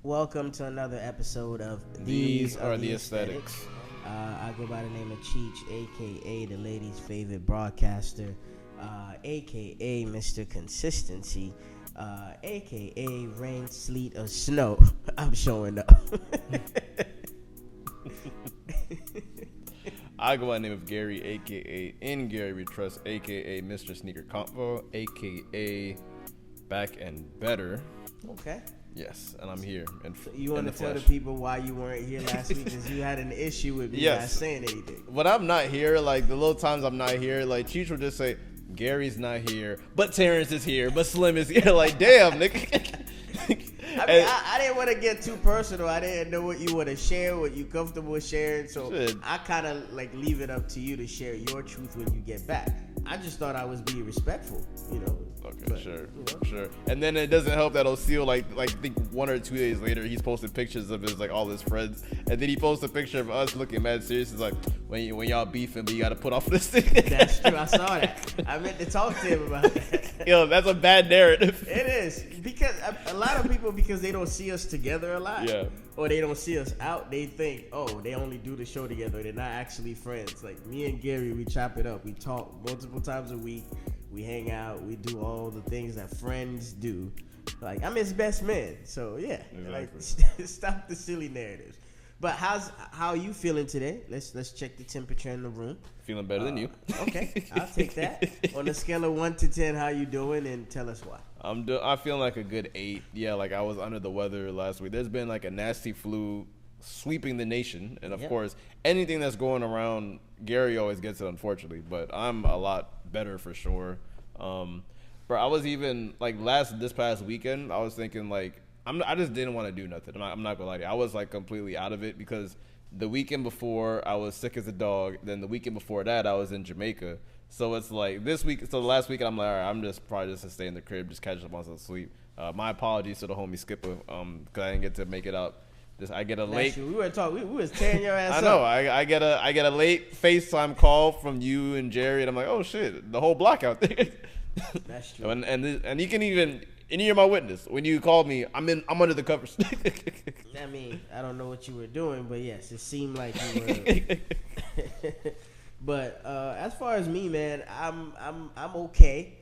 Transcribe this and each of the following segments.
Welcome to another episode of These Are the Aesthetics. I go by the name of Cheech, a.k.a. the ladies' favorite broadcaster, a.k.a. Mr. Consistency, a.k.a. rain, sleet, or snow. I'm showing up. I go by the name of Gary, a.k.a. In Gary We Trust, a.k.a. Mr. Sneaker Convo, a.k.a. Back and Better. Okay. Yes, and I'm here. And so you want to tell flesh. the people why you weren't here last week because you had an issue with me not saying anything. When I'm not here, like the little times I'm not here, like Cheech will just say, Gary's not here, but Terrence is here, but Slim is here. Like, damn, nigga. I didn't want to get too personal. I didn't know what you want to share, what you comfortable with sharing. So I kind of like leave it up to you to share your truth when you get back. I just thought I was being respectful, you know. Okay, but, sure, you know. sure. And then it doesn't help that O'Seal, like I think 1 or 2 days later, he's posted pictures of his all his friends, and then he posted a picture of us looking mad serious. It's like when y'all beefing, but you got to put off this thing. That's true. I saw that. I meant to talk to him about that. Yo, that's a bad narrative. It is because a lot of people, because they don't see us together a lot, or they don't see us out, they think, oh, they only do the show together. They're not actually friends. Like me and Gary, we chop it up. We talk multiple times a week. We hang out. We do all the things that friends do. Like, I'm his best man. So yeah, exactly. Like stop the silly narratives. But how are you feeling today? Let's check the temperature in the room. Feeling better than you. Okay, I'll take that. On a scale of 1 to 10, how you doing? And tell us why. I'm feeling like a good 8. Yeah, like I was under the weather last week. There's been like a nasty flu sweeping the nation, and of course, anything that's going around, Gary always gets it, unfortunately. But I'm a lot better for sure. But I was even like this past weekend, I was thinking like I just didn't want to do nothing. I'm not gonna lie to you. I was like completely out of it because the weekend before I was sick as a dog. Then the weekend before that I was in Jamaica. So it's like this week. So the last weekend I'm like, all right, I'm just probably just to stay in the crib, just catch up on some sleep. My apologies to the homie Skipper, because I didn't get to make it out. I get a late. We were talking. We was tearing your ass up. I know. I get a late FaceTime call from you and Jerry, and I'm like, oh shit, the whole block out there. That's true. And you can even. And you're my witness. When you called me, I'm under the covers. I mean, I don't know what you were doing, but yes, it seemed like you were. But as far as me, man, I'm okay.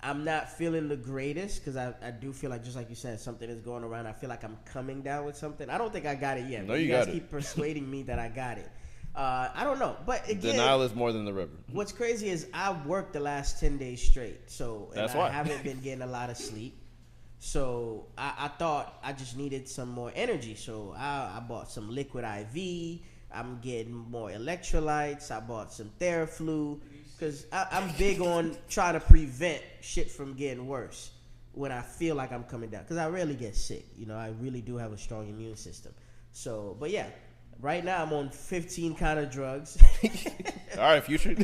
I'm not feeling the greatest because I do feel like, just like you said, something is going around. I feel like I'm coming down with something. I don't think I got it yet. No, you guys keep persuading me that I got it. I don't know, but again, denial is more than the river. What's crazy is I worked the last 10 days straight, so that's why I haven't been getting a lot of sleep. So I thought I just needed some more energy. So I bought some liquid IV. I'm getting more electrolytes. I bought some Theraflu because I'm big on trying to prevent shit from getting worse when I feel like I'm coming down. Because I rarely get sick. You know, I really do have a strong immune system. So, but yeah. Right now, I'm on 15 kind of drugs. All right, future.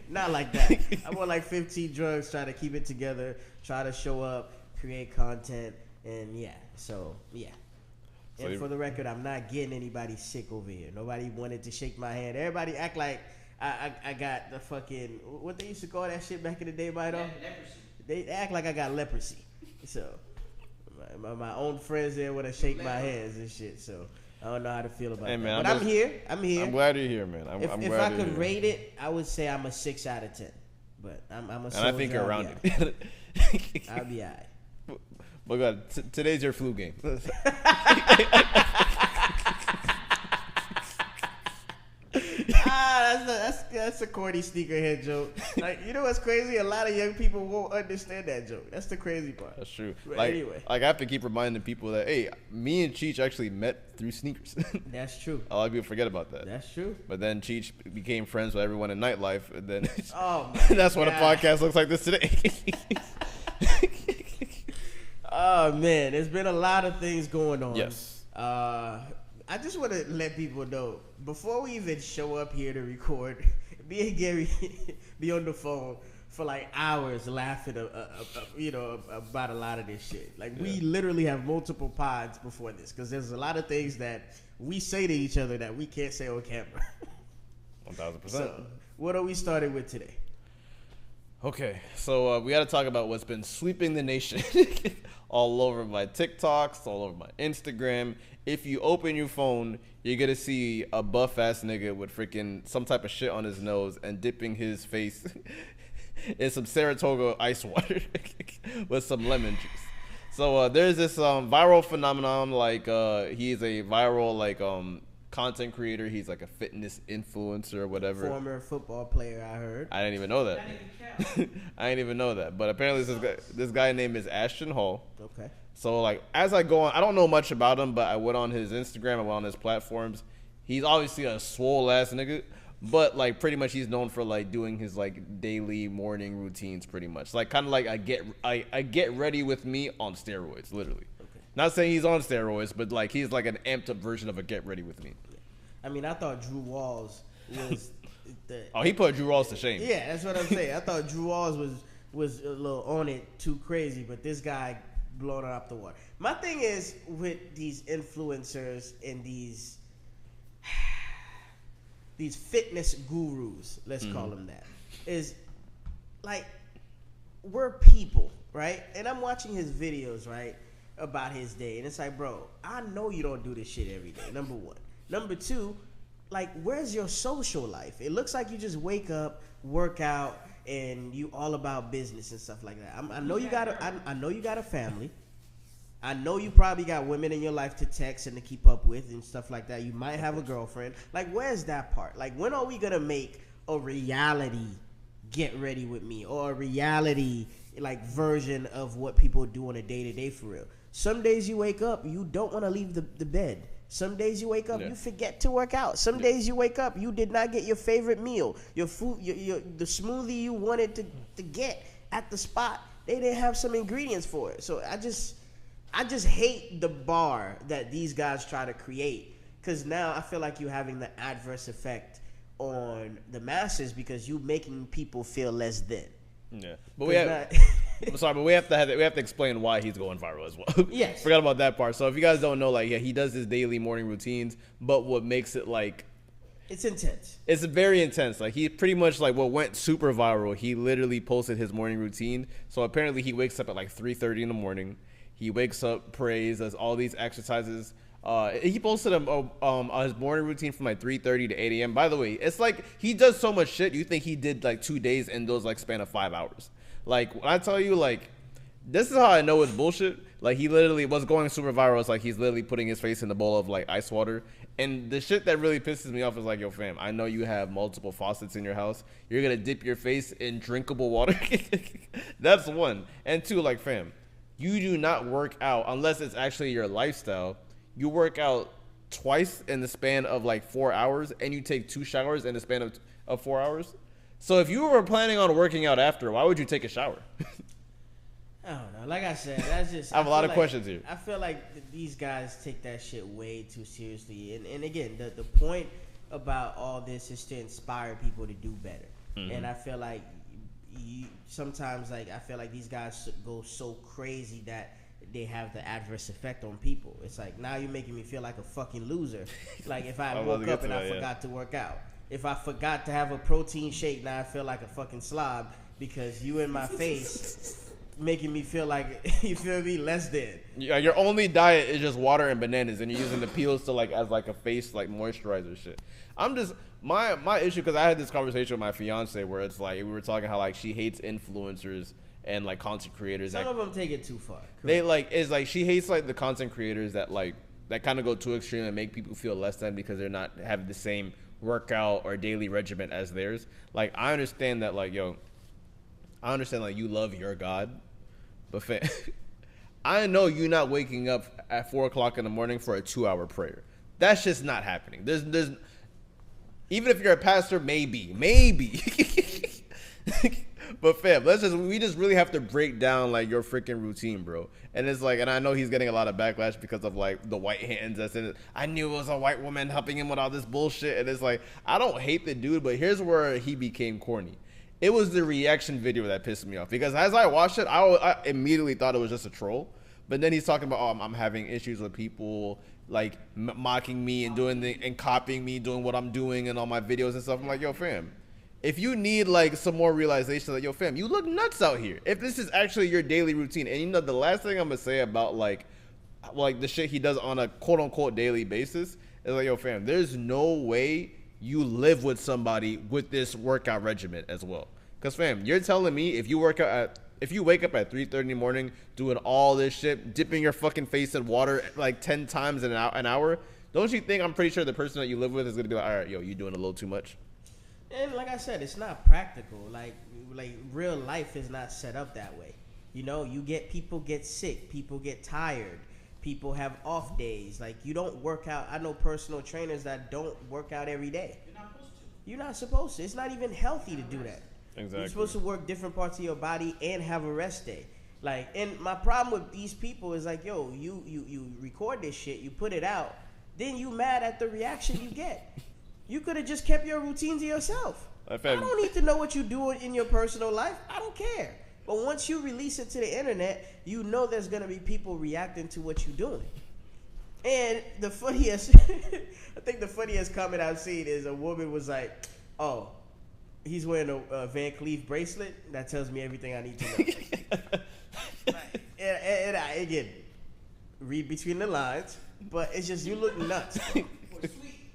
Not like that. I'm on like 15 drugs, trying to keep it together, try to show up, create content, and yeah. So, yeah. And for the record, I'm not getting anybody sick over here. Nobody wanted to shake my hand. Everybody act like I got the fucking, what they used to call that shit back in the day, by though? Leprosy. They act like I got leprosy. So, my own friends there want to shake my hands and shit, so. I don't know how to feel about that. Man, but I'm here. I'm glad you're here, man. If I could rate it, I would say I'm a 6 out of 10. But I'm a soldier. And I think you're around it. I'll be all right. But God, today's your flu game. That's a corny sneakerhead joke. Like, you know what's crazy? A lot of young people won't understand that joke. That's the crazy part. That's true. But anyway, I have to keep reminding people that, hey, me and Cheech actually met through sneakers. That's true. A lot of people forget about that. That's true. But then Cheech became friends with everyone in nightlife, and then that's what a podcast looks like this today. Oh man, there's been a lot of things going on. Yes. I just want to let people know, before we even show up here to record, me and Gary be on the phone for like hours laughing, about a lot of this shit. Like, we literally have multiple pods before this because there's a lot of things that we say to each other that we can't say on camera. 1,000%. So, what are we starting with today? Okay, so we got to talk about what's been sweeping the nation all over my TikToks, all over my Instagram. If you open your phone, you're going to see a buff-ass nigga with freaking some type of shit on his nose and dipping his face in some Saratoga ice water with some lemon juice. So there's this viral phenomenon, like he's a viral like content creator. He's like a fitness influencer or whatever. Former football player, I heard. I didn't even know that. I didn't even know that. But apparently this guy name is Ashton Hall. Okay. So like as I go on, I don't know much about him, but I went on his Instagram, I went on his platforms. He's obviously a swole ass nigga, but like pretty much he's known for like doing his like daily morning routines pretty much. Like kind of like I get ready with me on steroids, literally. Okay. Not saying he's on steroids, but like he's like an amped up version of a get ready with me. I mean, I thought Drew Walls was oh, he put Drew Walls to shame. Yeah, that's what I'm saying. I thought Drew Walls was a little on it too crazy, but this guy blowing it up the water. My thing is with these influencers and these fitness gurus, let's call them that, is like we're people, right? And I'm watching his videos, right, about his day, and it's like, bro, I know you don't do this shit every day. Number one. Number two, like, where's your social life? It looks like you just wake up, work out, and you all about business and stuff like that. I know you got a family. I know you probably got women in your life to text and to keep up with and stuff like that. You might have a girlfriend. Like, where's that part? Like, when are we gonna make a reality get ready with me or a reality like version of what people do on a day-to-day for real? Some days you wake up, you don't want to leave the bed. Some days you wake up, you forget to work out. Some days you wake up, you did not get your favorite meal, your food, the smoothie you wanted to get at the spot. They didn't have some ingredients for it. So I just hate the bar that these guys try to create, because now I feel like you're having the adverse effect on the masses because you making people feel less than. Yeah, but I'm sorry, but we have to explain why he's going viral as well. Yes. Forgot about that part. So if you guys don't know, like, yeah, he does his daily morning routines, but what makes it like, it's intense. It's very intense. Like, he pretty much like what went super viral. He literally posted his morning routine. So apparently he wakes up at like 3:30 in the morning. He wakes up, prays, does all these exercises. He posted his morning routine from like 3:30 to 8 a.m. By the way, it's like he does so much shit. You think he did like 2 days in those like span of 5 hours. Like, when I tell you, like, this is how I know it's bullshit. Like, he literally was going super viral. It's like he's literally putting his face in the bowl of like ice water. And the shit that really pisses me off is like, yo, fam, I know you have multiple faucets in your house. You're gonna dip your face in drinkable water. That's one. And two, like, fam, you do not work out unless it's actually your lifestyle. You work out twice in the span of like 4 hours, and you take 2 showers in the span of 4 hours. So if you were planning on working out after, why would you take a shower? I don't know. Like I said, that's just. I have a lot of questions here. I feel like these guys take that shit way too seriously. And again, the point about all this is to inspire people to do better. Mm-hmm. And I feel like sometimes, like, I feel like these guys go so crazy that they have the adverse effect on people. It's like, now you're making me feel like a fucking loser. Like, if I woke up and I forgot to work out. If I forgot to have a protein shake, now I feel like a fucking slob because you in my face making me feel like, you feel me, less than. Yeah, your only diet is just water and bananas, and you're using the peels to like as like a face like moisturizer shit. I'm just my issue, because I had this conversation with my fiance where it's like we were talking how like she hates influencers and like content creators. Some of them take it too far. Correct. They like is like she hates like the content creators that like that kind of go too extreme and make people feel less than because they're not having the same workout or daily regimen as theirs. Like, I understand that, like, yo, I understand like you love your God, but I know you're not waking up at 4 o'clock in the morning for a 2-hour prayer. That's just not happening. There's even if you're a pastor, maybe. But fam, we just really have to break down like your freaking routine, bro. And it's like, and I know he's getting a lot of backlash because of like the white hands that's in it. I knew it was a white woman helping him with all this bullshit. And it's like, I don't hate the dude, but here's where he became corny. It was the reaction video that pissed me off, because as I watched it, I immediately thought it was just a troll. But then he's talking about, oh, I'm having issues with people like mocking me and and copying me, doing what I'm doing and all my videos and stuff. I'm like, yo, fam, if you need like some more realization, like, yo, fam, you look nuts out here. If this is actually your daily routine, and you know, the last thing I'm gonna say about like the shit he does on a quote unquote daily basis is like, yo, fam, there's no way you live with somebody with this workout regimen as well. Cause fam, you're telling me if you wake up at 3:30 in the morning doing all this shit, dipping your fucking face in water like 10 times in an hour, don't you think I'm pretty sure the person that you live with is gonna be like, all right, yo, you doing a little too much? And like I said, it's not practical. Like real life is not set up that way. You know, people get sick, people get tired, people have off days. Like, you don't work out. I know personal trainers that don't work out every day. You're not supposed to. It's not even healthy to do that. Exactly. You're supposed to work different parts of your body and have a rest day. Like, and my problem with these people is like, yo, you record this shit, you put it out, then you mad at the reaction you get. You could have just kept your routine to yourself. I don't need to know what you do in your personal life. I don't care. But once you release it to the internet, you know there's going to be people reacting to what you're doing. And the funniest, I think the funniest comment I've seen is a woman was like, oh, he's wearing a Van Cleef bracelet. That tells me everything I need to know. and I, again, read between the lines, but it's just, you look nuts.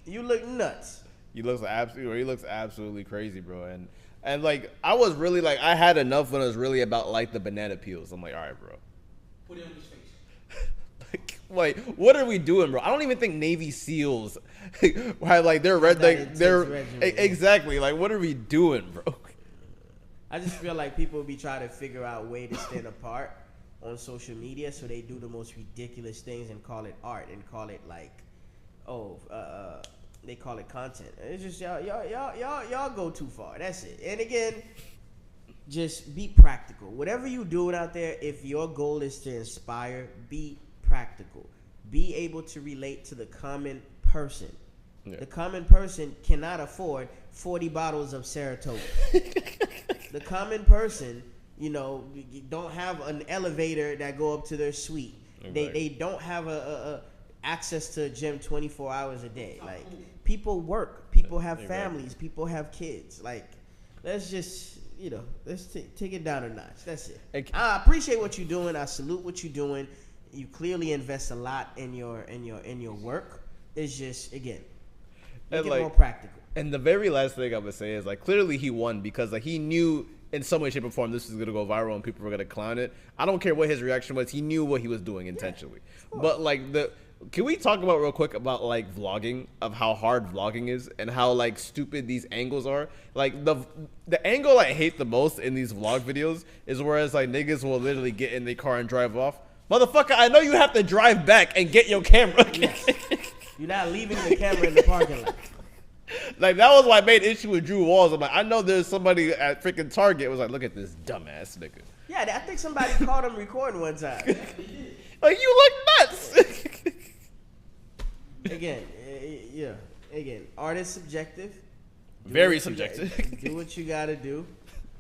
You look nuts. He looks absolutely crazy, bro. And like, I was really like, I had enough when it was really about like the banana peels. I'm like, all right, bro. Put it on his face. like, what are we doing, bro? I don't even think Navy SEALs have like they're red, like they're exactly like, what are we doing, bro? I just feel like people be trying to figure out a way to stand apart on social media, so they do the most ridiculous things and call it art and call it like, they call it content. It's just y'all go too far. That's it. And again, just be practical. Whatever you doing out there, if your goal is to inspire, be practical. Be able to relate to the common person. Yeah. The common person cannot afford 40 bottles of serotonin. The common person, you know, don't have an elevator that go up to their suite. Exactly. They don't have a access to a gym 24 hours a day. Like, people work, people have families, people have kids. Like, let's just, you know, let's take it down a notch. That's it. I appreciate what you're doing. I salute what you're doing. You clearly invest a lot in your work. It's just, again, make it more practical. And the very last thing I would say is, like, clearly he won because like he knew in some way, shape, or form this was gonna go viral and people were gonna clown it. I don't care what his reaction was. He knew what he was doing intentionally. Yeah, but like can we talk about real quick about like vlogging, of how hard vlogging is and how like stupid these angles are? Like the angle I hate the most in these vlog videos is whereas like niggas will literally get in their car and drive off. Motherfucker, I know you have to drive back and get your camera. Yes. You're not leaving the camera in the parking lot. Like, that was why I made issue with Drew Walls. I'm like, I know there's somebody at freaking Target was like, look at this dumbass nigga. Yeah, I think somebody caught him recording one time. Like, you look nuts. Again, art is subjective. Very subjective. Do what you gotta do.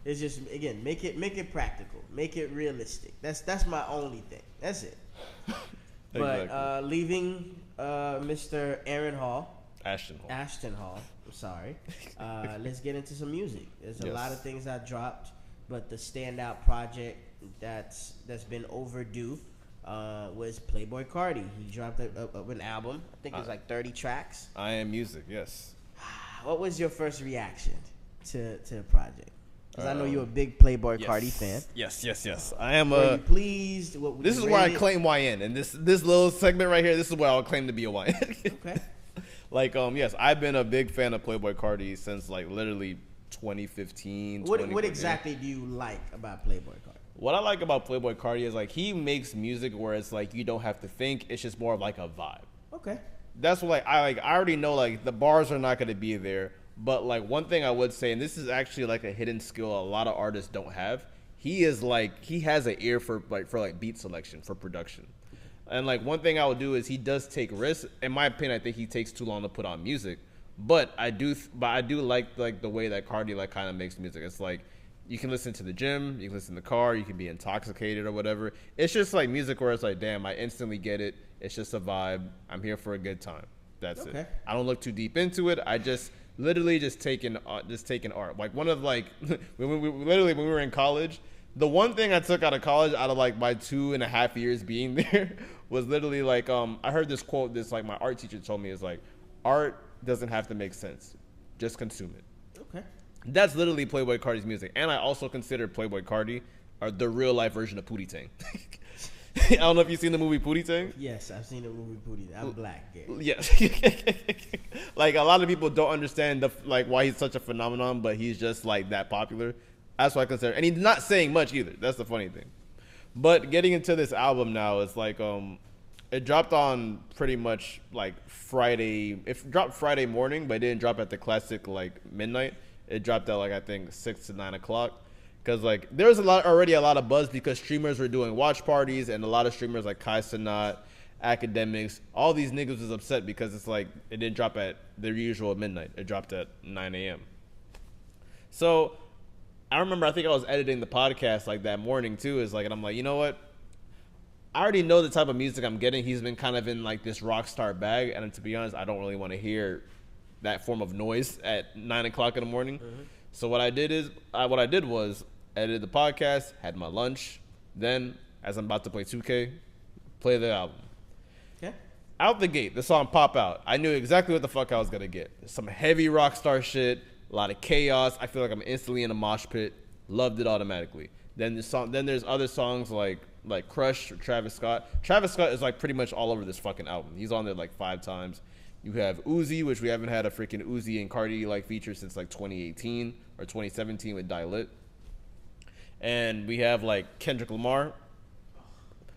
It's just, again, make it practical, make it realistic. That's my only thing. That's it. Exactly. But leaving Mr. Ashton Hall. I'm sorry. Let's get into some music. There's a lot of things I dropped, but the standout project that's been overdue was Playboi Carti. He dropped an album. I think it's like 30 tracks. I Am Music, yes. What was your first reaction to the project? Because I know you're a big Playboi Carti fan. Yes. I am. Were you pleased? This is where I claim YN, and this little segment right here. This is where I'll claim to be a YN. Okay. Like, yes, I've been a big fan of Playboi Carti since like literally 2015. What exactly do you like about Playboi Carti? What I like about Playboi Carti is like he makes music where it's like you don't have to think. It's just more of like a vibe. Okay. That's what I already know like the bars are not going to be there. But like one thing I would say, and this is actually like a hidden skill a lot of artists don't have. He has an ear for beat selection, for production. And like one thing I would do is he does take risks. In my opinion, I think he takes too long to put on music. But I do like the way that Carti like kind of makes music. It's like you can listen to the gym, you can listen to the car, you can be intoxicated or whatever. It's just like music where it's like, damn, I instantly get it. It's just a vibe. I'm here for a good time. That's it. I don't look too deep into it. literally just taking art. Like one of like when we were in college, the one thing I took out of college out of like my 2.5 years being there was literally like I heard this quote. This like my art teacher told me is like, art doesn't have to make sense, just consume it. Okay. That's literally Playboi Carti's music, and I also consider Playboi Carti the real life version of Pootie Tang. I don't know if you've seen the movie Pootie Tang. Yes, I've seen the movie Pootie Tang. I'm black, Gary. Yes. Like a lot of people don't understand why he's such a phenomenon, but he's just like that popular. That's what I consider, and he's not saying much either. That's the funny thing. But getting into this album now, it's like it dropped on pretty much like Friday. It dropped Friday morning, but it didn't drop at the classic like midnight. It dropped at like I think 6 to 9 o'clock. Because like there was already a lot of buzz because streamers were doing watch parties, and a lot of streamers like Kai Cenat, Academics, all these niggas was upset because it's like it didn't drop at their usual midnight. It dropped at 9 a.m. So I remember I think I was editing the podcast like that morning too. Is like, and I'm like, you know what? I already know the type of music I'm getting. He's been kind of in like this rock star bag, and to be honest, I don't really want to hear that form of noise at 9 o'clock in the morning. Mm-hmm. So what I did was edited the podcast, had my lunch. Then, as I'm about to play 2K, play the album. Okay. Out the gate, the song pop out. I knew exactly what the fuck I was gonna get. Some heavy rock star shit, a lot of chaos. I feel like I'm instantly in a mosh pit. Loved it automatically. Then there's other songs like Crush or Travis Scott. Travis Scott is like pretty much all over this fucking album. He's on there like 5 times. You have Uzi, which we haven't had a freaking Uzi and Carti like feature since like 2018 or 2017 with Die Lit. And we have like Kendrick Lamar.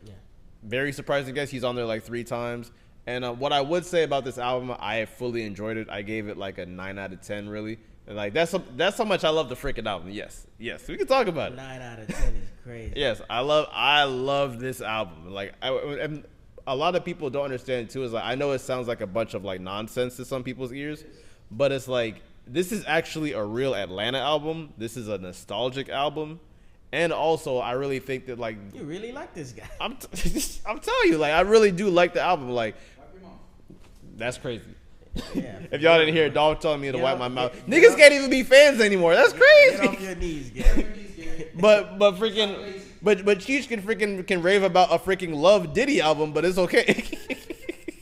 Yeah. Very surprising guess. He's on there like 3 times. And what I would say about this album, I fully enjoyed it. I gave it like a 9 out of 10 really. And like that's how much I love the freaking album. Yes, we can talk about it. 9 out of 10 is crazy. Yes, I love this album. Like and a lot of people don't understand too. Is like I know it sounds like a bunch of like nonsense to some people's ears, but it's like this is actually a real Atlanta album. This is a nostalgic album, and also I really think that like you really like this guy. I'm telling you, like I really do like the album. Like that's crazy. Yeah. If y'all didn't hear Dog telling me to wipe my mouth, niggas can't even be fans anymore. That's crazy. Get off your knees, Gary. But freaking. But Cheech can rave about a freaking Love Diddy album, but it's okay.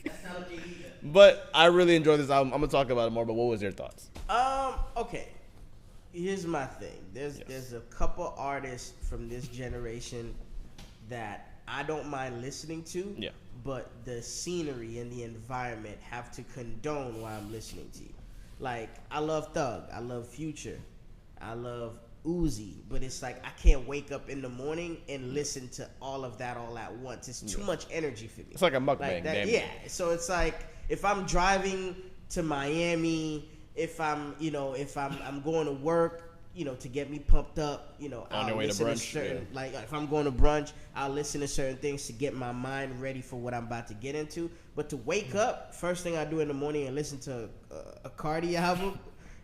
That's not okay either. But I really enjoy this album. I'm gonna talk about it more. But what was your thoughts? Okay. Here's my thing. There's a couple artists from this generation that I don't mind listening to. Yeah. But the scenery and the environment have to condone why I'm listening to you. Like I love Thug. I love Future. I love Uzi, but it's like I can't wake up in the morning and listen to all of that all at once. It's too much energy for me. It's like a mukbang. Like that, yeah. So it's like if I'm driving to Miami, if I'm going to work, to get me pumped up, on your way to brunch. Like if I'm going to brunch, I'll listen to certain things to get my mind ready for what I'm about to get into. But to wake up, first thing I do in the morning and listen to a Carti album.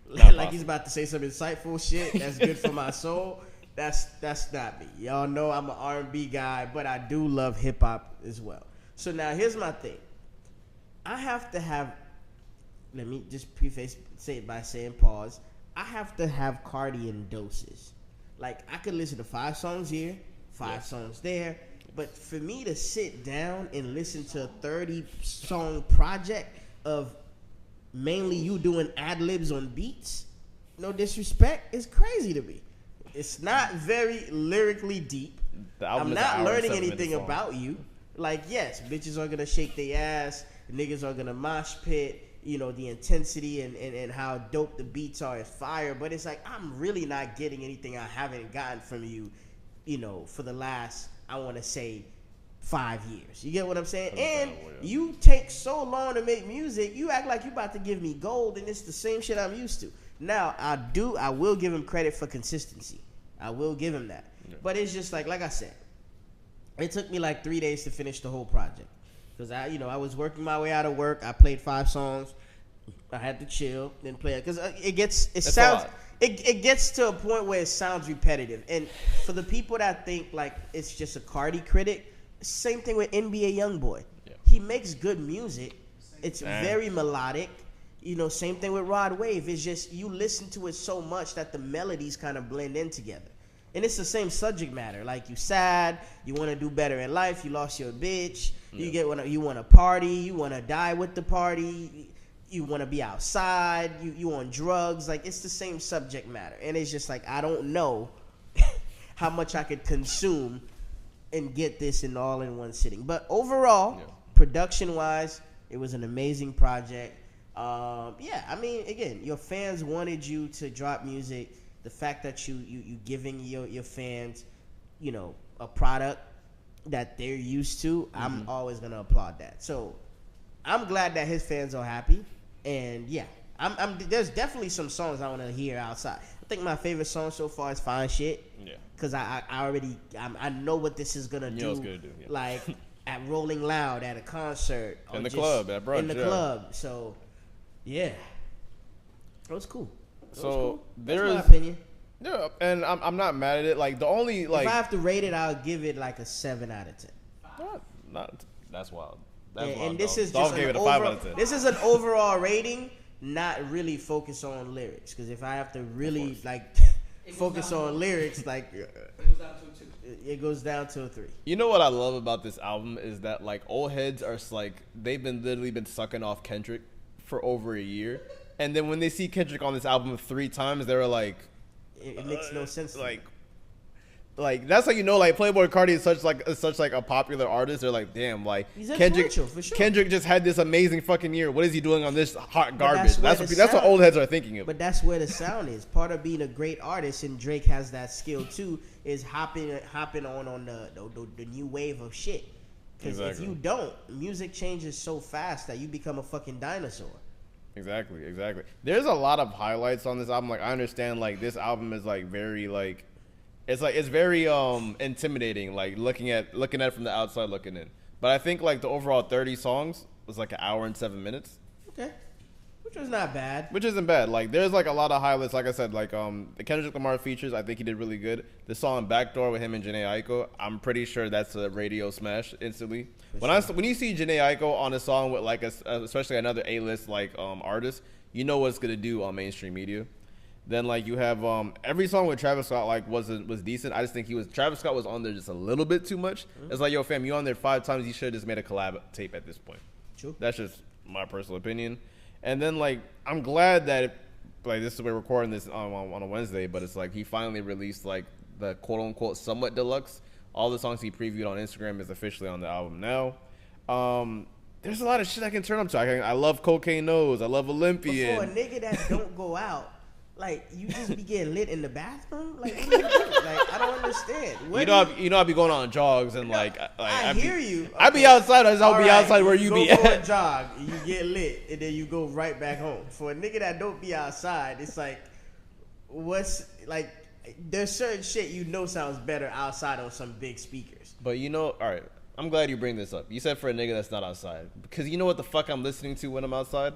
Like he's about to say some insightful shit that's good for my soul. That's not me. Y'all know I'm an R&B guy, but I do love hip hop as well. So now here's my thing. I have to have. Let me just say it by saying pause. I have to have Carti in doses. Like I could listen to 5 songs here, 5 songs there, but for me to sit down and listen to a 30-song project of mainly you doing ad-libs on beats, no disrespect, it's crazy to me. It's not very lyrically deep. I'm not learning anything about you. Like, yes, bitches are going to shake their ass, niggas are going to mosh pit, the intensity and how dope the beats are is fire, but it's like I'm really not getting anything I haven't gotten from you, for the last, I want to say, 5 years. You get what I'm saying? And you take so long to make music, you act like you about to give me gold, and it's the same shit I'm used to. Now, I will give him credit for consistency. I will give him that. Yeah. But it's just like I said, it took me like 3 days to finish the whole project. Because I was working my way out of work. I played 5 songs. I had to chill, then play it. Because it gets to a point where it sounds repetitive. And for the people that think like it's just a Carti critic, same thing with NBA YoungBoy. Yeah. He makes good music. It's very melodic. Same thing with Rod Wave. It's just you listen to it so much that the melodies kind of blend in together. And it's the same subject matter. Like, you sad, you want to do better in life, you lost your bitch, you want to party, you want to die with the party, you want to be outside, you on drugs. Like, it's the same subject matter. And it's just like, I don't know how much I could consume and get this all in one sitting. But overall, production-wise, it was an amazing project. I mean, again, your fans wanted you to drop music. The fact that you giving your fans, a product that they're used to, I'm always gonna applaud that. So I'm glad that his fans are happy, and there's definitely some songs I want to hear outside. I think my favorite song so far is "Fine Shit." Yeah, because I know what this is gonna do. It's gonna do, like at Rolling Loud at a concert in the club at brunch. In the club, so yeah, it was cool. So there's my opinion. Yeah, and I'm not mad at it. Like, the only, like, if I have to rate it, I'll give it like a 7 out of 10. Not that's wild. And this is just gave it a 5 out of 10. This is an overall rating, not really focused on lyrics. Because if I have to really focus on lyrics, like it goes down to a 3. You know what I love about this album is that, like, old heads are like, they've literally been sucking off Kendrick for over a year. And then when they see Kendrick on this album 3 times, they were like, it makes no sense. Like that's how you know, like, Playboi Carti is such a popular artist. They're like, damn, like, he's Kendrick, for sure. Kendrick just had this amazing fucking year. What is he doing on this hot garbage? That's what old heads are thinking of. But that's where the sound is. Part of being a great artist, and Drake has that skill too, is hopping on the new wave of shit. Because if you don't, music changes so fast that you become a fucking dinosaur. Exactly. There's a lot of highlights on this album. Like, I understand, like, this album is like very it's very intimidating, like looking at it from the outside looking in. But I think, like, the overall 30 songs was like 1 hour and 7 minutes. Okay. Which was not bad. Which isn't bad. Like, there's like a lot of highlights. Like I said, like the Kendrick Lamar features, I think he did really good. The song Backdoor with him and Jhené Aiko, I'm pretty sure that's a radio smash instantly. When you see Jhené Aiko on a song with, like, especially another A-list like artist, you know what it's gonna do on mainstream media. Then, like, you have every song with Travis Scott, like, was decent. I just think Travis Scott was on there just a little bit too much. It's like, yo, fam, you on there 5 times, you should have just made a collab tape at this point. True. That's just my personal opinion. And then, like, I'm glad that this is we're recording this on a Wednesday, but it's like he finally released, like, the quote unquote somewhat deluxe. All the songs he previewed on Instagram is officially on the album now. There's a lot of shit I can turn up to. I love Cocaine Nose. I love Olympian. But for a nigga that don't go out, like, you just be getting lit in the bathroom? Like, what do you do? Like, I don't understand. I be going on jogs and, I hear you. Okay. I be outside. I'll be outside where you be at. You go for a jog, you get lit, and then you go right back home. For a nigga that don't be outside, it's like, there's certain shit sounds better outside on some big speakers. But all right, I'm glad you bring this up. You said for a nigga that's not outside. Because you know what the fuck I'm listening to when I'm outside?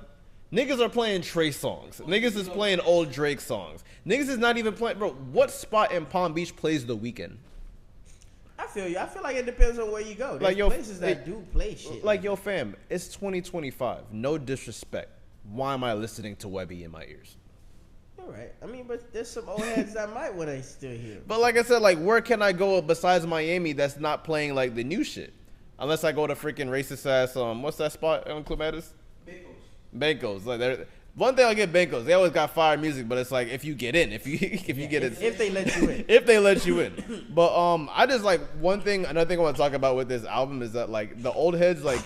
Niggas are playing Trey songs. Niggas is playing old Drake songs. Niggas is not even playing... Bro, what spot in Palm Beach plays The Weeknd? I feel you. I feel like it depends on where you go. There's places that do play shit. Like, yo, fam, it's 2025. No disrespect. Why am I listening to Webby in my ears? All right. I mean, but there's some old heads that might want to still hear. But like I said, like, where can I go besides Miami that's not playing, like, the new shit? Unless I go to freaking racist ass, what's that spot on Clematis? Banco's. Like, one thing I'll get Banco's, they always got fire music, but it's like, if you get in, if you get in. If they let you in. If they let you in. But I just, like, another thing I want to talk about with this album is that, like, the old heads, like,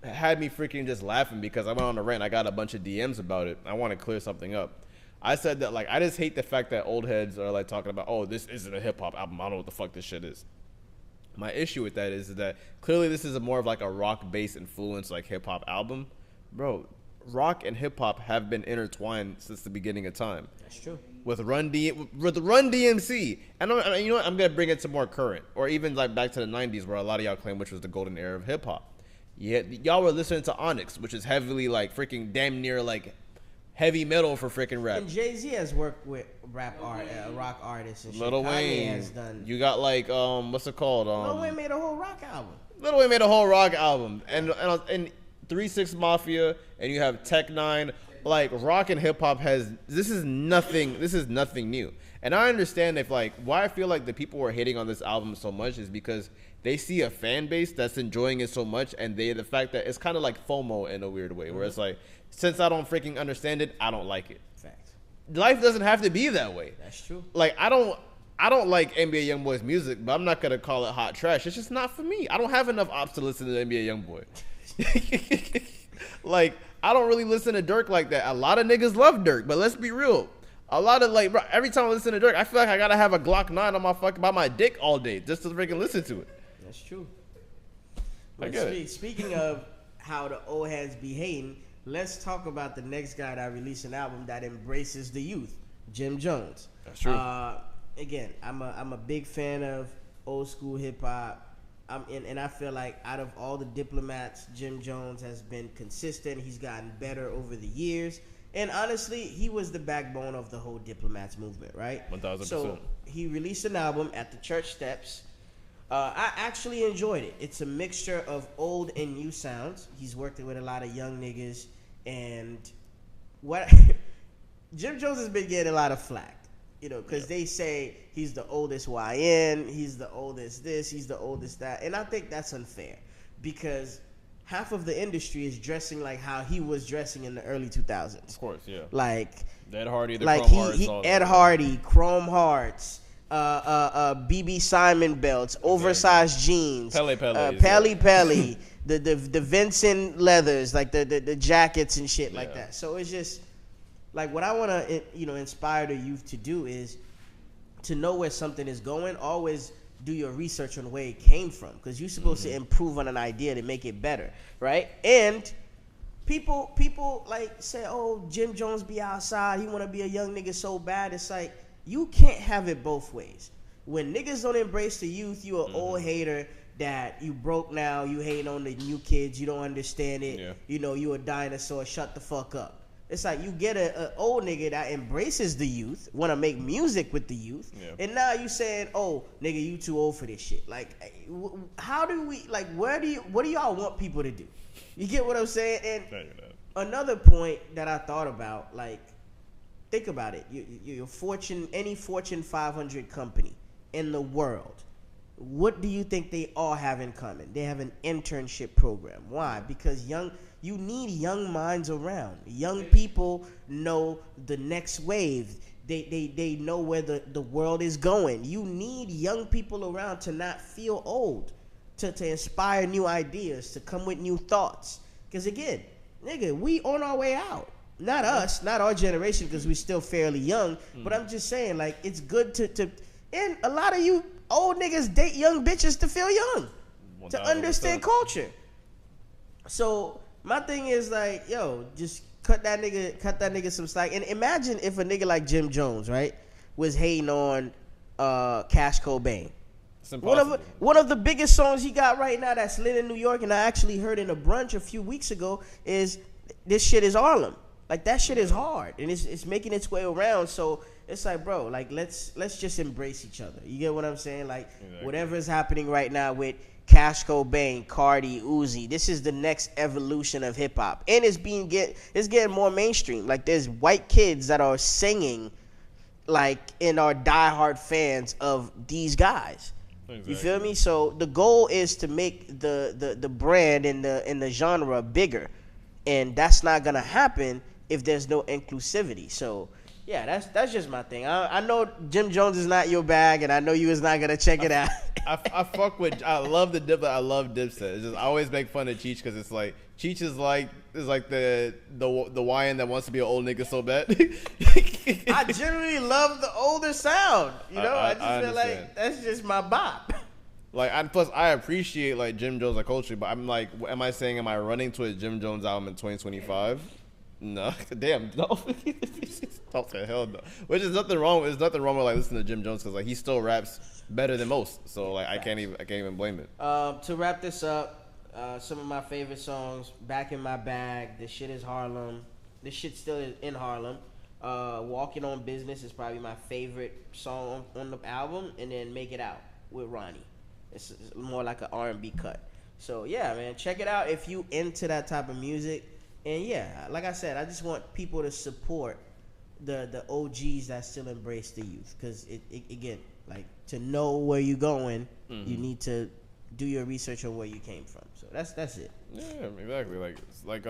had me freaking just laughing because I went on a rant. I got a bunch of DMs about it. I want to clear something up. I said that, like, I just hate the fact that old heads are, like, talking about, oh, this isn't a hip-hop album. I don't know what the fuck this shit is. My issue with that is that clearly this is more of, like, a rock-based influence, like, hip-hop album. Bro, rock and hip-hop have been intertwined since the beginning of time. That's true. With Run DMC. And you know what? I'm going to bring it to more current. Or even, like, back to the 90s where a lot of y'all claim which was the golden era of hip-hop. Yeah, y'all were listening to Onyx, which is heavily, like, freaking damn near, like, heavy metal for freaking rap. And Jay-Z has worked with rock artists and shit. Lil Wayne has done. You got, like, what's it called? Lil Wayne made a whole rock album. And 3 6 Mafia, and you have Tech 9. like rock and hip hop this is nothing new. And I understand if like why I feel like the people who are hating on this album so much is because they see a fan base that's enjoying it so much, and the fact that it's kind of like FOMO in a weird way, where it's like, since I don't freaking understand it, I don't like it. Facts. Life doesn't have to be that way. That's true. Like I don't like NBA YoungBoy's music, but I'm not gonna call it hot trash. It's just not for me. I don't have enough ops to listen to NBA YoungBoy. Like I don't really listen to Dirk like that. A lot of niggas love Dirk, but let's be real. A lot of like, bro, every time I listen to Dirk, I feel like I gotta have a Glock 9 on by my dick all day just to freaking listen to it. That's true. I get it. Speaking of how the old heads be hating, let's talk about the next guy that released an album that embraces the youth, Jim Jones. That's true. Again, I'm a big fan of old school hip hop. And I feel like out of all the diplomats, Jim Jones has been consistent. He's gotten better over the years. And honestly, he was the backbone of the whole diplomats movement, right? 1000%. So he released an album at the church steps. I actually enjoyed it. It's a mixture of old and new sounds. He's working with a lot of young niggas. And what Jim Jones has been getting a lot of flack. Because they say he's the oldest YN, he's the oldest this, he's the oldest that. And I think that's unfair because half of the industry is dressing like how he was dressing in the early 2000s. Of course, yeah. Like Ed Hardy, the like Chrome Hearts, all Ed that. Hardy, Chrome Hearts, BB Simon belts, oversized jeans, Pele, the Vincent leathers, like the jackets and shit like that. So it's just like what I want to inspire the youth to do is to know where something is going. Always do your research on where it came from, because you're supposed to improve on an idea to make it better, right? And people like say, oh, Jim Jones be outside, he want to be a young nigga so bad. It's like, you can't have it both ways. When niggas don't embrace the youth, you an old hater that you broke now, you hating on the new kids, you don't understand it, you a dinosaur, shut the fuck up. It's like you get an old nigga that embraces the youth, want to make music with the youth, and now you saying, "Oh, nigga, you too old for this shit." Like, how do we what do y'all want people to do? You get what I'm saying? And another point that I thought about, like, think about it. Your any Fortune 500 company in the world, what do you think they all have in common? They have an internship program. Why? Because you need young minds around. Young people know the next wave. They know where the world is going. You need young people around to not feel old, to inspire new ideas, to come with new thoughts. Because again, nigga, we on our way out. Not us, not our generation, because we're still fairly young. But I'm just saying, like, it's good to and a lot of you old niggas date young bitches to feel young, 100%. To understand culture. So my thing is like, yo, just cut that nigga some slack. And imagine if a nigga like Jim Jones, right, was hating on Cash Cobain. One of the biggest songs he got right now that's lit in New York, and I actually heard in a brunch a few weeks ago, is "This Shit Is Harlem." Like, that shit is hard, and it's making its way around. So it's like, bro, like, let's just embrace each other. You get what I'm saying? Like, whatever is happening right now with Cash Cobain, Carti, Uzi, this is the next evolution of hip hop, and it's getting more mainstream. Like, there's white kids that are singing, like, and are diehard fans of these guys. Exactly. You feel me? So the goal is to make the brand and the genre bigger, and that's not gonna happen if there's no inclusivity. So yeah, that's just my thing. I know Jim Jones is not your bag, and I know you was not gonna check it out. I love the Dip. I love Dipset. It's just I always make fun of Cheech because it's like Cheech is like the YN that wants to be an old nigga so bad. I generally love the older sound. I just feel like that's just my bop. Like, plus I appreciate like Jim Jones culture, but I'm like, am I running to a Jim Jones album in 2025? No, damn, no. Okay, hell no. Which is nothing wrong. There's nothing wrong with like listening to Jim Jones because like he still raps better than most. So like I can't even blame it. To wrap this up, some of my favorite songs: "Back in My Bag," "This Shit Is Harlem," "This Shit Still Is in Harlem." "Walking on Business" is probably my favorite song on the album, and then "Make It Out" with Ronnie. It's more like an R&B cut. So yeah, man, check it out if you into that type of music. And yeah, like I said, I just want people to support the OGs that still embrace the youth, because it again, like, to know where you're going, you need to do your research on where you came from. So that's it. Yeah, exactly. Like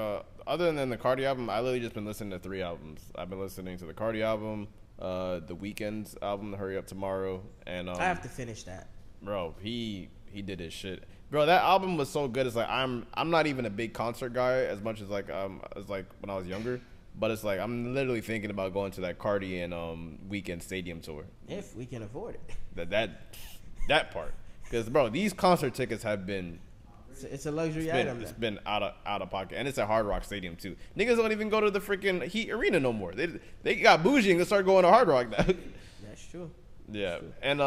other than the Carti album, I literally just been listening to 3 albums. I've been listening to the Carti album, the Weeknd's album, Hurry Up Tomorrow, and I have to finish that. bro, he did his shit. Bro, that album was so good. It's like I'm not even a big concert guy as much as like when I was younger. But it's like I'm literally thinking about going to that Carti and Weeknd stadium tour. If we can afford it. That part. Because bro, these concert tickets have been It's a luxury item. It's been out of pocket, and it's at Hard Rock Stadium too. Niggas don't even go to the freaking Heat Arena no more. They got bougie and they start going to Hard Rock now. That's true. Yeah, and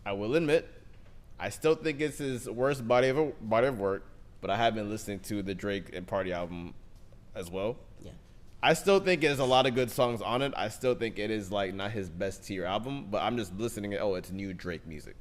I will admit, I still think it's his worst body of work, but I have been listening to the Drake and Party album as well. Yeah. I still think there's a lot of good songs on it. I still think it is like not his best tier album, but I'm just listening to it's new Drake music.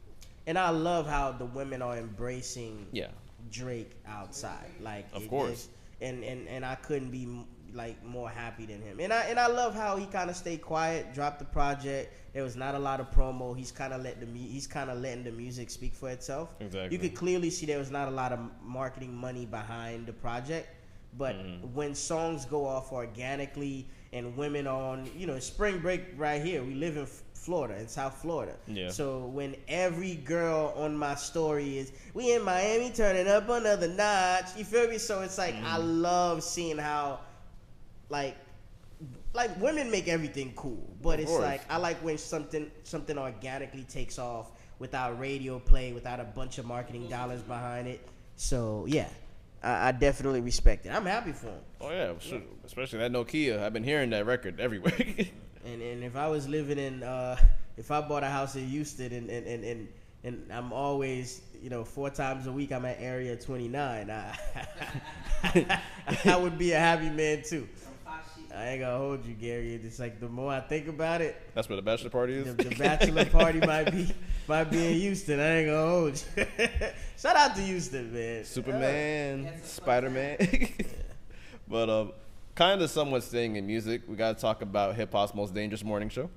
And I love how the women are embracing Yeah. Drake outside. Like, Of course. And I couldn't be like more happy than him. And I love how he kind of stayed quiet, dropped the project. There was not a lot of promo. He's kind of letting the music speak for itself. Exactly. You could clearly see there was not a lot of marketing money behind the project. But when songs go off organically and women on, spring break right here, we live in Florida, in South Florida. Yeah. So when every girl on my story is, we in Miami turning up another notch, you feel me? So it's like, I love seeing how, like women make everything cool. But it's like, I like when something organically takes off without radio play, without a bunch of marketing dollars behind it. So, yeah. I definitely respect it. I'm happy for him. Oh yeah, sure. Especially that Nokia. I've been hearing that record everywhere. And if I was living in, if I bought a house in Houston and I'm always, 4 times a week I'm at Area 29, I would be a happy man too. I ain't gonna hold you, Gary. It's like the more I think about it, That's where the bachelor party is. the bachelor party might be in Houston. I ain't gonna hold you. Shout out to Houston, man. Superman, Spider-Man. But kind of somewhat staying in music, we gotta talk about hip hop's most dangerous morning show.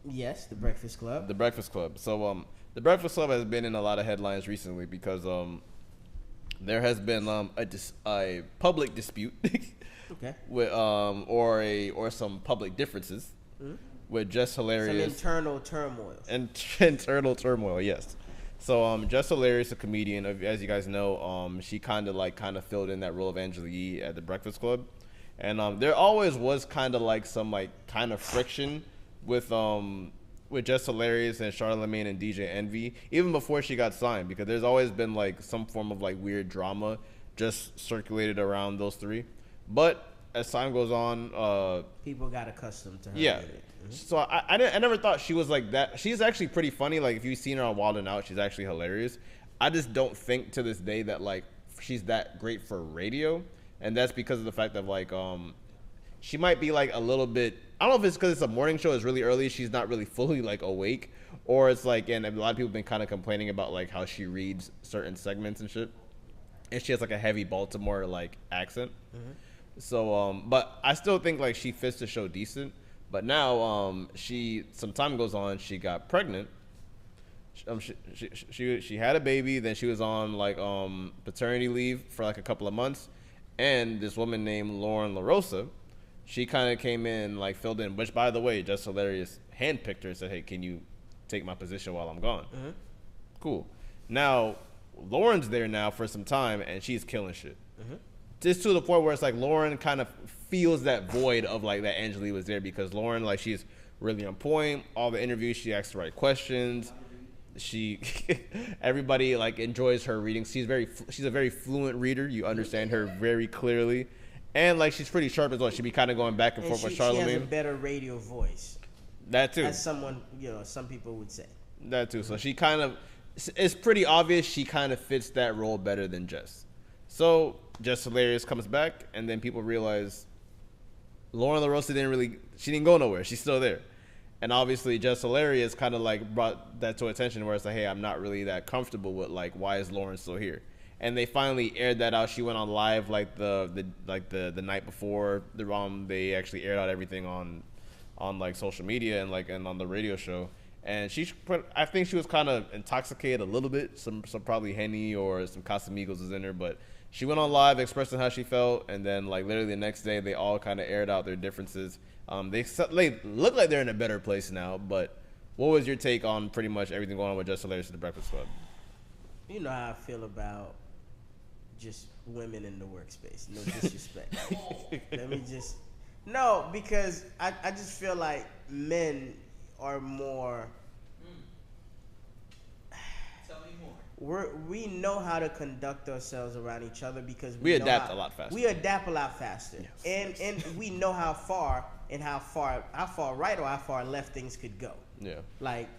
Yes, the Breakfast Club. The Breakfast Club. So the Breakfast Club has been in a lot of headlines recently because there has been a public dispute. Okay. With or some public differences with Jess Hilarious. Some internal turmoil. Internal turmoil, yes. So Jess Hilarious, a comedian, as you guys know, she kind of filled in that role of Angela Yee at the Breakfast Club, and there always was kind of friction with Jess Hilarious and Charlamagne and DJ Envy, even before she got signed, because there's always been like some form of like weird drama just circulated around those three. But as time goes on, people got accustomed to her. Yeah. So I never thought she was like that. She's actually pretty funny. Like if you've seen her on Wild 'N Out, she's actually hilarious. I just don't think to this day that like she's that great for radio, and that's because of the fact that like she might be like a little bit. I don't know if it's because it's a morning show. It's really early. She's not really fully like awake, or it's like, and a lot of people have been kind of complaining about like how she reads certain segments and shit, and she has like a heavy Baltimore like accent. So, but I still think like she fits the show decent. But now, some time goes on, she got pregnant. She had a baby. Then she was on like paternity leave for like a couple of months, and this woman named Lauren LaRosa, she kind of came in like filled in. Which, by the way, Jess Hilarious handpicked her and said, "Hey, can you take my position while I'm gone?" Cool. Now, Lauren's there now for some time, and she's killing shit. Just to the point where it's like Lauren kind of feels that void of like that Angela Yee was there, because Lauren, like, she's really on point. All the interviews, she asks the right questions. She, everybody like enjoys her reading. She's a very fluent reader. You understand her very clearly, and like she's pretty sharp as well. She'd be kind of going back and forth with Charlamagne. She has a better radio voice. That too. As someone, some people would say. That too. So she kind of, it's pretty obvious she kind of fits that role better than Jess. So Jess Hilarious comes back, and then people realize Lauren LaRosa she didn't go nowhere. She's still there. And obviously Jess Hilarious kind of like brought that to attention, where it's like, hey, I'm not really that comfortable with like, why is Lauren still here? and they finally aired that out. She went on live like the night before they actually aired out everything on like social media and on the radio show. And I think she was kind of intoxicated a little bit. Some probably Henny or some Casamigos was in her, but she went on live expressing how she felt, and then like literally the next day they all kind of aired out their differences. They look like they're in a better place now, but what was your take on pretty much everything going on with Jess Hilarious at the Breakfast Club? You know how I feel about just women in the workspace. No disrespect. No, because I just feel like men are more. Tell me more. We know how to conduct ourselves around each other because we adapt a lot faster. We adapt a lot faster, yes. and we know how far right or how far left things could go. Yeah. Like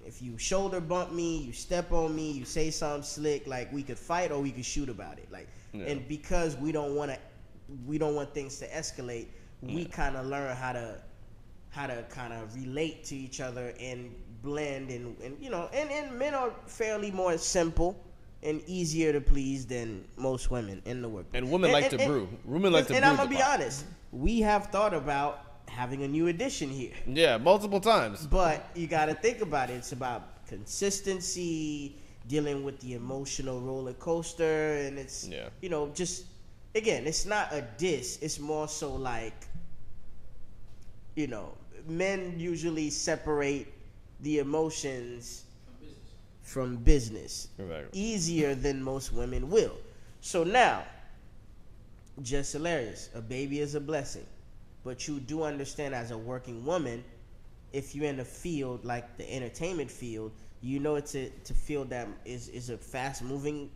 if you shoulder bump me, you step on me, you say something slick, like we could fight or we could shoot about it. Like, and because we don't want things to escalate, we kind of learn how to kind of relate to each other and blend and you know and men are fairly more simple and easier to please than most women in the workplace. And women like to brew. Women like to brew. And I'm gonna be honest, we have thought about having a new edition here. Yeah, multiple times. But you got to think about it. It's about consistency, dealing with the emotional roller coaster, and it's you know just again, it's not a diss. It's more so like, you know, men usually separate the emotions from business easier than most women will. So now, Jess Hilarious, a baby is a blessing. But you do understand as a working woman, if you're in a field like the entertainment field, you know it's a field that is a fast-moving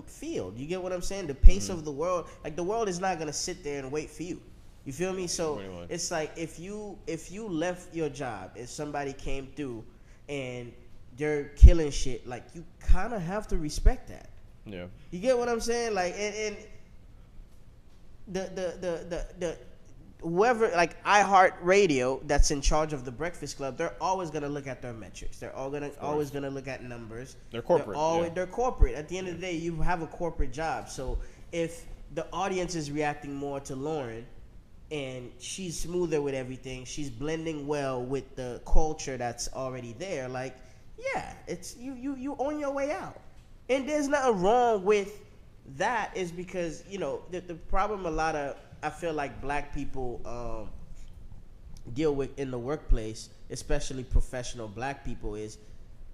field. You get what I'm saying? The pace of the world, like the world is not going to sit there and wait for you. You feel me? So it's like if you left your job and somebody came through and they're killing shit, like you kind of have to respect that. Yeah. You get what I'm saying? Like and the whoever like iHeartRadio that's in charge of the Breakfast Club, they're always gonna look at their metrics. They're always gonna look at numbers. They're corporate. They're corporate. At the end of the day, you have a corporate job. So if the audience is reacting more to Lauren and she's smoother with everything, she's blending well with the culture that's already there, like yeah, it's you on your way out. And there's nothing wrong with that, is because you know the problem I feel like black people deal with in the workplace, especially professional black people, is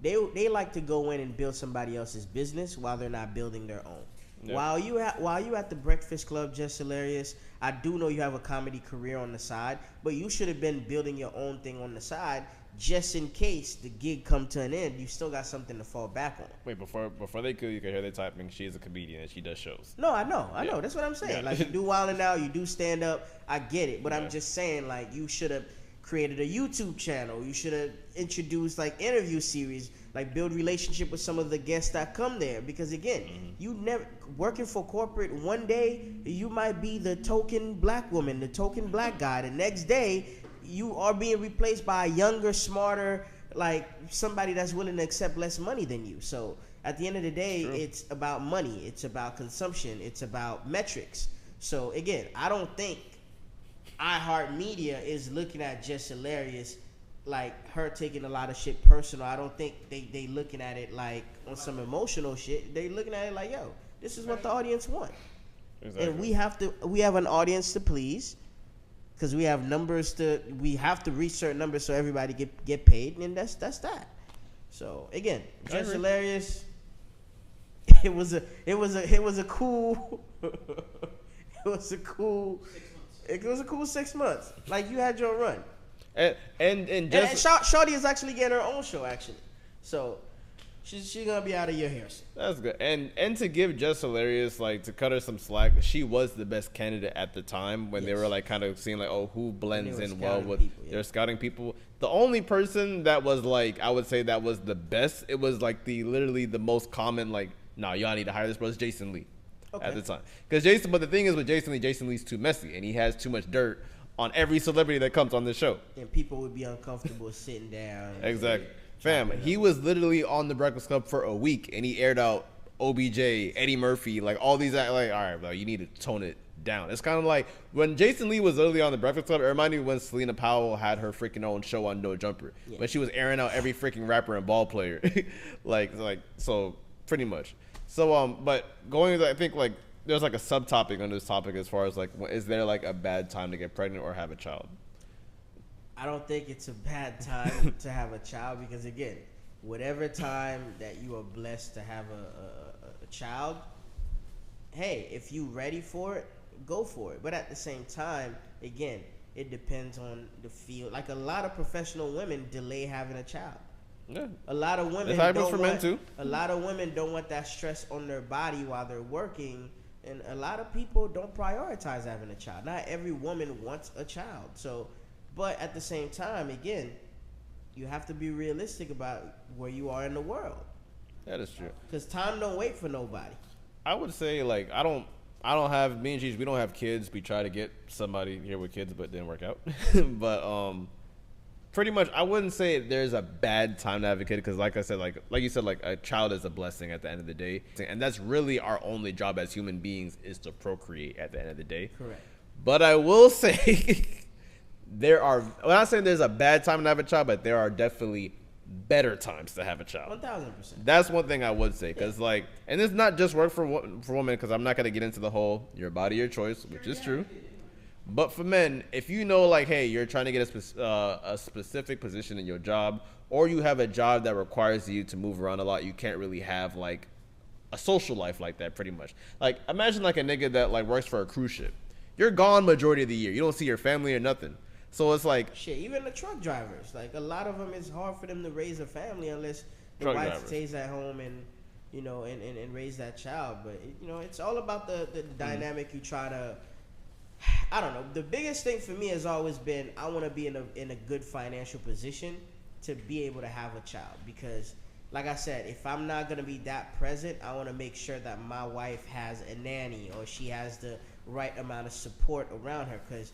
they like to go in and build somebody else's business while they're not building their own. Yep. While you at the Breakfast Club, Jess Hilarious, I do know you have a comedy career on the side, but you should have been building your own thing on the side, just in case the gig come to an end. You still got something to fall back on. Wait, before you could hear they typing, she is a comedian and she does shows. No, I know. That's what I'm saying. Yeah. Like you do Wild 'N Out, you do stand up. I get it, but I'm just saying like you should have created a YouTube channel. You should have introduced like interview series, like build relationship with some of the guests that come there. Because again, you never working for corporate. One day you might be the token black woman, the token black guy. The next day you are being replaced by a younger, smarter, like somebody that's willing to accept less money than you. So at the end of the day, it's about money. It's about consumption. It's about metrics. So again, I don't think iHeartMedia is looking at Jess Hilarious like her taking a lot of shit personal. I don't think they looking at it like on some emotional shit. They looking at it like, yo, this is what the audience want. Exactly. And we have an audience to please. Because we have we have to reach certain numbers so everybody get paid, and that's that. So again, Jess Hilarious. It was a cool 6 months. Like you had your run. And Shawty is actually getting her own show actually. So she's gonna be out of your hair soon. That's good. And to give Jess Hilarious, like to cut her some slack, she was the best candidate at the time when they were like kind of seeing like, oh, who blends in well with they're scouting people. The only person that was like, I would say that was the best, it was like literally the most common, like, nah, y'all need to hire this person, Jason Lee at the time. But the thing is with Jason Lee's too messy and he has too much dirt on every celebrity that comes on this show. And people would be uncomfortable sitting down. Exactly. Fam, he was literally on the Breakfast Club for a week, and he aired out OBJ, Eddie Murphy, like all these, like, all right, bro, you need to tone it down. It's kind of like when Jason Lee was literally on the Breakfast Club. It reminded me when Selena Powell had her freaking own show on No Jumper, when she was airing out every freaking rapper and ball player, like so pretty much. So but going, I think like there's like a subtopic on this topic as far as like, is there like a bad time to get pregnant or have a child? I don't think it's a bad time to have a child because, again, whatever time that you are blessed to have a child, hey, if you ready for it, go for it. But at the same time, again, it depends on the field. Like a lot of professional women delay having a child. Yeah. A lot of women A lot of women don't want that stress on their body while they're working, and a lot of people don't prioritize having a child. Not every woman wants a child. So, but at the same time, again, you have to be realistic about where you are in the world. That is true. Because time don't wait for nobody. I would say like I don't have, me and Gigi, we don't have kids. We try to get somebody here with kids, but it didn't work out. But pretty much, I wouldn't say there's a bad time to have a kid because, like I said, like you said, like a child is a blessing at the end of the day, and that's really our only job as human beings is to procreate at the end of the day. Correct. But I will say I'm not saying there's a bad time to have a child, but there are definitely better times to have a child. 1,000%. That's one thing I would say, because like, and it's not just work for women, because I'm not gonna get into the whole your body, your choice, which is true. But for men, if you know, like, hey, you're trying to get a specific position in your job, or you have a job that requires you to move around a lot, you can't really have like a social life like that. Pretty much, like imagine like a nigga that like works for a cruise ship. You're gone majority of the year. You don't see your family or nothing. So it's like shit. Even the truck drivers, like a lot of them, it's hard for them to raise a family unless the wife stays at home and and raise that child. But it's all about the dynamic you try to. I don't know. The biggest thing for me has always been I want to be in a good financial position to be able to have a child, because like I said, if I'm not going to be that present, I want to make sure that my wife has a nanny or she has the right amount of support around her, because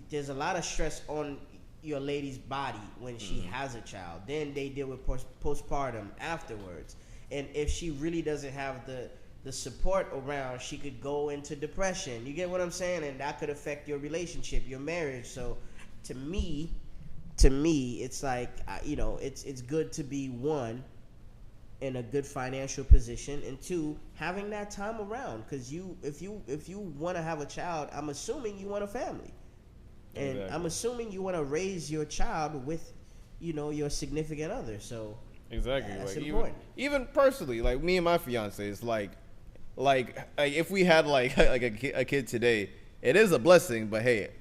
there's a lot of stress on your lady's body when she has a child. Then they deal with postpartum afterwards, and if she really doesn't have the support around, she could go into depression. You get what I'm saying? And that could affect your relationship, your marriage. So to me, it's like, it's good to be, one, in a good financial position, and two, having that time around. Because if you want to have a child, I'm assuming you want a family. And exactly. I'm assuming you want to raise your child with, your significant other. So exactly, that's like important. Even personally, like me and my fiance, it's like if we had like a kid today, it is a blessing. But hey,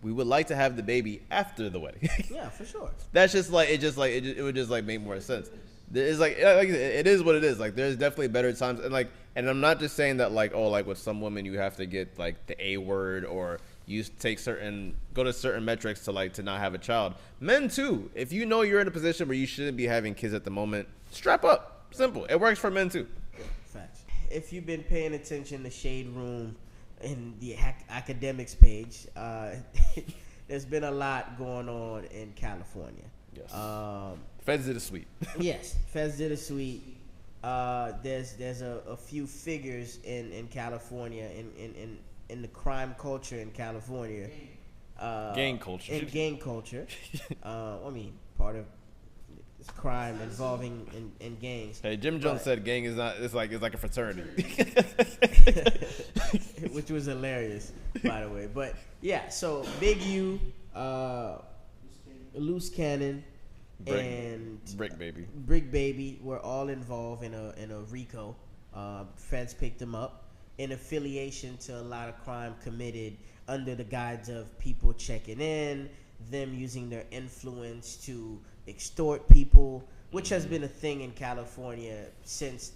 we would like to have the baby after the wedding. Yeah, for sure. That's just like it would just like make more sense. It's like it is what it is. Like there's definitely better times, and I'm not just saying that like, oh, like with some women you have to get like the A word, or you go to certain metrics to not have a child. Men too. If you know you're in a position where you shouldn't be having kids at the moment, strap up. Simple. It works for men too. Facts. If you've been paying attention to Shade Room in the academics page, there's been a lot going on in California. Yes. Feds did a sweep. Yes, Feds did a sweep. There's a few figures in California in the crime culture in California. Gang culture. In gang culture. I mean, part of it's crime involving in gangs. Hey, Jim Jones said gang is not. It's like a fraternity. Which was hilarious, by the way. But yeah, so Big U, Loose Cannon, and Brick Baby were all involved in a RICO. Feds picked them up in affiliation to a lot of crime committed under the guise of people checking in, them using their influence to extort people, which has been a thing in California since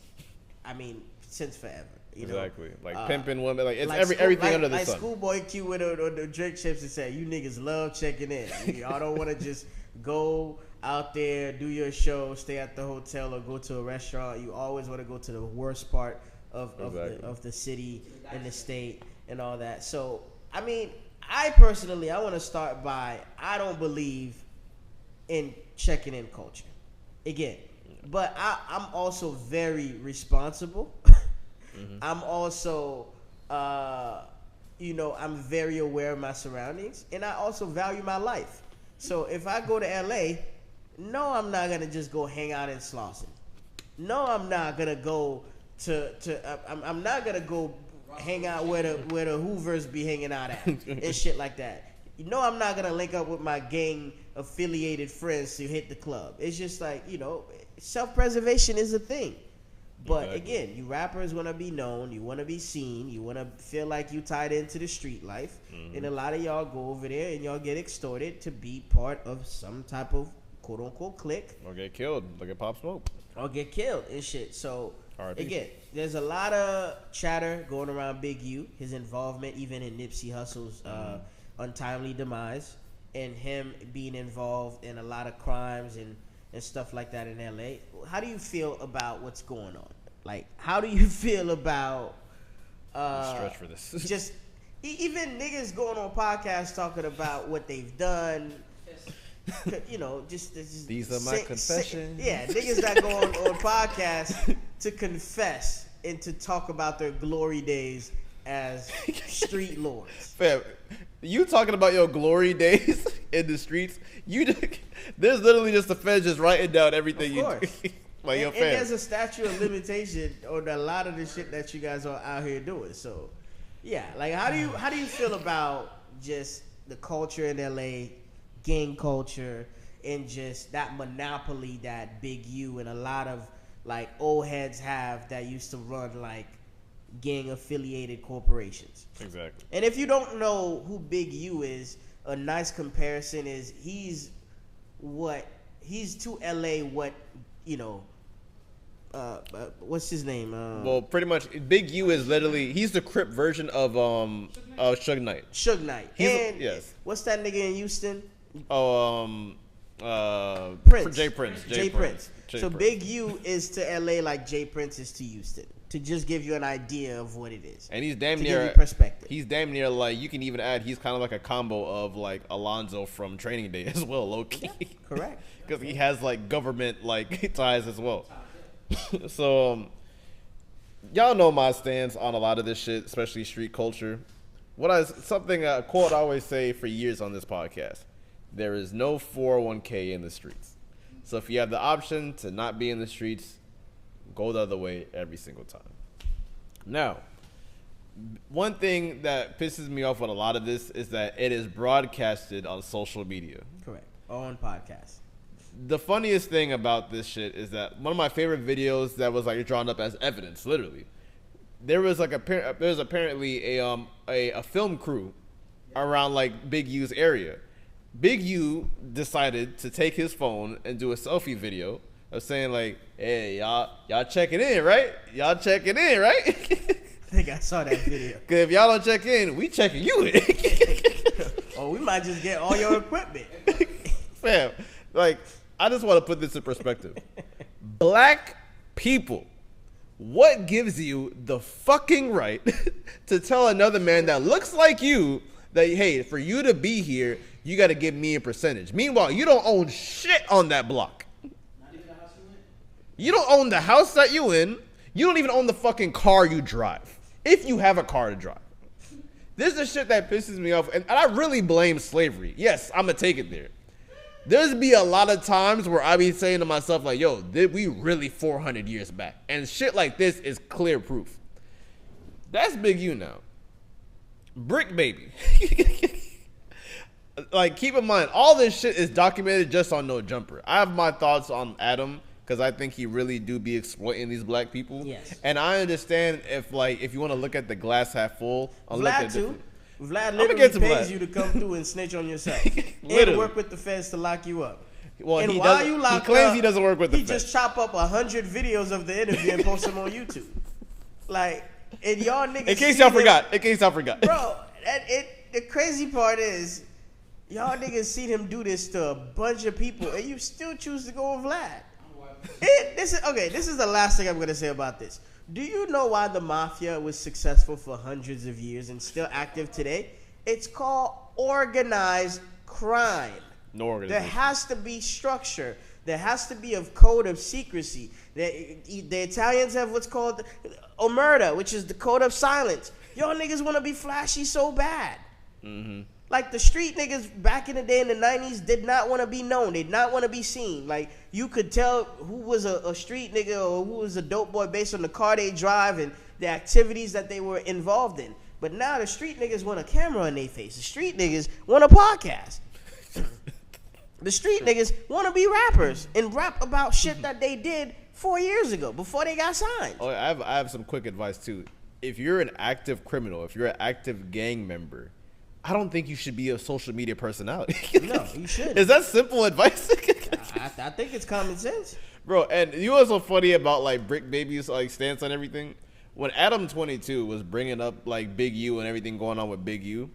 forever. Exactly. Like pimping women, like it's everything under the sun. Like Schoolboy Q with the Drake chips and said, "You niggas love checking in. Y'all don't want to just go out there, do your show, stay at the hotel, or go to a restaurant. You always want to go to the worst part of the city and the state and all that." So, I mean, I personally, I want to start by, I don't believe in checking in culture. Again, But I'm also very responsible. I'm also, I'm very aware of my surroundings, and I also value my life. So if I go to LA, no, I'm not gonna just go hang out in Slauson. No, I'm not gonna go I'm not gonna go hang out where the Hoovers be hanging out at and shit like that. I'm not gonna link up with my gang affiliated friends to hit the club. It's just like, self-preservation is a thing. But again, you rappers want to be known, you want to be seen, you want to feel like you tied into the street life, and a lot of y'all go over there and y'all get extorted to be part of some type of quote-unquote clique. Or get killed, like a Pop Smoke. Or get killed and shit. So, R.I.P. again, there's a lot of chatter going around Big U, his involvement even in Nipsey Hussle's untimely demise, and him being involved in a lot of crimes and stuff like that in LA. How do you feel about what's going on? Like, how do you feel about stretch for this? Just even niggas going on podcasts talking about what they've done. Just these are my confessions. Niggas that go on podcasts to confess and to talk about their glory days as street lords. Fam, you talking about your glory days in the streets? There's literally just the feds just writing down everything you do. Like, and there's a statute of limitation on a lot of the shit that you guys are out here doing. So, yeah, like how do you feel about just the culture in LA, gang culture, and just that monopoly that Big U and a lot of like old heads have that used to run like gang affiliated corporations? Exactly. And if you don't know who Big U is, a nice comparison is he's to LA what what's his name? Well, pretty much Big U is literally he's the Crip version of Suge Knight. Suge Knight. Yes. What's that nigga in Houston? Prince. Jay Prince. So Big U is to LA like Jay Prince is to Houston. To just give you an idea of what it is. And he's damn to near give you perspective. He's damn near like you can even add he's kind of like a combo of like Alonzo from Training Day as well, low key. Yeah, correct. Because he has like government like ties as well. So y'all know my stance on a lot of this shit, especially street culture. A quote I always say for years on this podcast: there is no 401k in the streets. So if you have the option to not be in the streets, go the other way every single time. Now, one thing that pisses me off with a lot of this is that it is broadcasted on social media. Correct. On podcasts. The funniest thing about this shit is that one of my favorite videos that was like drawn up as evidence, literally, there was apparently a film crew around like Big U's area. Big U decided to take his phone and do a selfie video of saying like, "Hey, y'all checking in, right? Y'all checking in, right?" I think I saw that video. Cause if y'all don't check in, we checking you in. Or we might just get all your equipment. Fam, like, I just want to put this in perspective. Black people, what gives you the fucking right to tell another man that looks like you that, hey, for you to be here, you got to give me a percentage? Meanwhile, you don't own shit on that block. You don't own the house that you in. You don't even own the fucking car you drive, if you have a car to drive. This is the shit that pisses me off, and I really blame slavery. Yes, I'm going to take it there. There's be a lot of times where I be saying to myself, like, yo, we really 400 years back. And shit like this is clear proof. That's Big U now. Brick Baby. Like, keep in mind, all this shit is documented just on No Jumper. I have my thoughts on Adam, because I think he really do be exploiting these black people. Yes. And I understand if you want to look at the glass half full. Vlad too. Vlad literally pays you to come through and snitch on yourself. And work with the feds to lock you up. Well, and he claims he doesn't work with the feds. He just chop up 100 videos of the interview and post them on YouTube. Like, and y'all niggas. In case y'all forgot. Bro, the crazy part is, y'all niggas seen him do this to a bunch of people, and you still choose to go with Vlad. This is the last thing I'm going to say about this. Do you know why the mafia was successful for hundreds of years and still active today? It's called organized crime. No organization. There has to be structure. There has to be a code of secrecy. The Italians have what's called omerta, which is the code of silence. Y'all niggas want to be flashy so bad. Mm-hmm. Like the street niggas back in the day in the 90s did not want to be known. They did not want to be seen. Like you could tell who was a street nigga or who was a dope boy based on the car they drive and the activities that they were involved in. But now the street niggas want a camera in their face. The street niggas want a podcast. The street niggas want to be rappers and rap about shit that they did 4 years ago before they got signed. Oh, I have some quick advice too. If you're an active criminal, if you're an active gang member, I don't think you should be a social media personality. No, you shouldn't. Is that simple advice? I think it's common sense. Bro, and you know what's so funny about like Brick Baby's like stance on everything? When Adam 22 was bringing up like Big U and everything going on with Big U,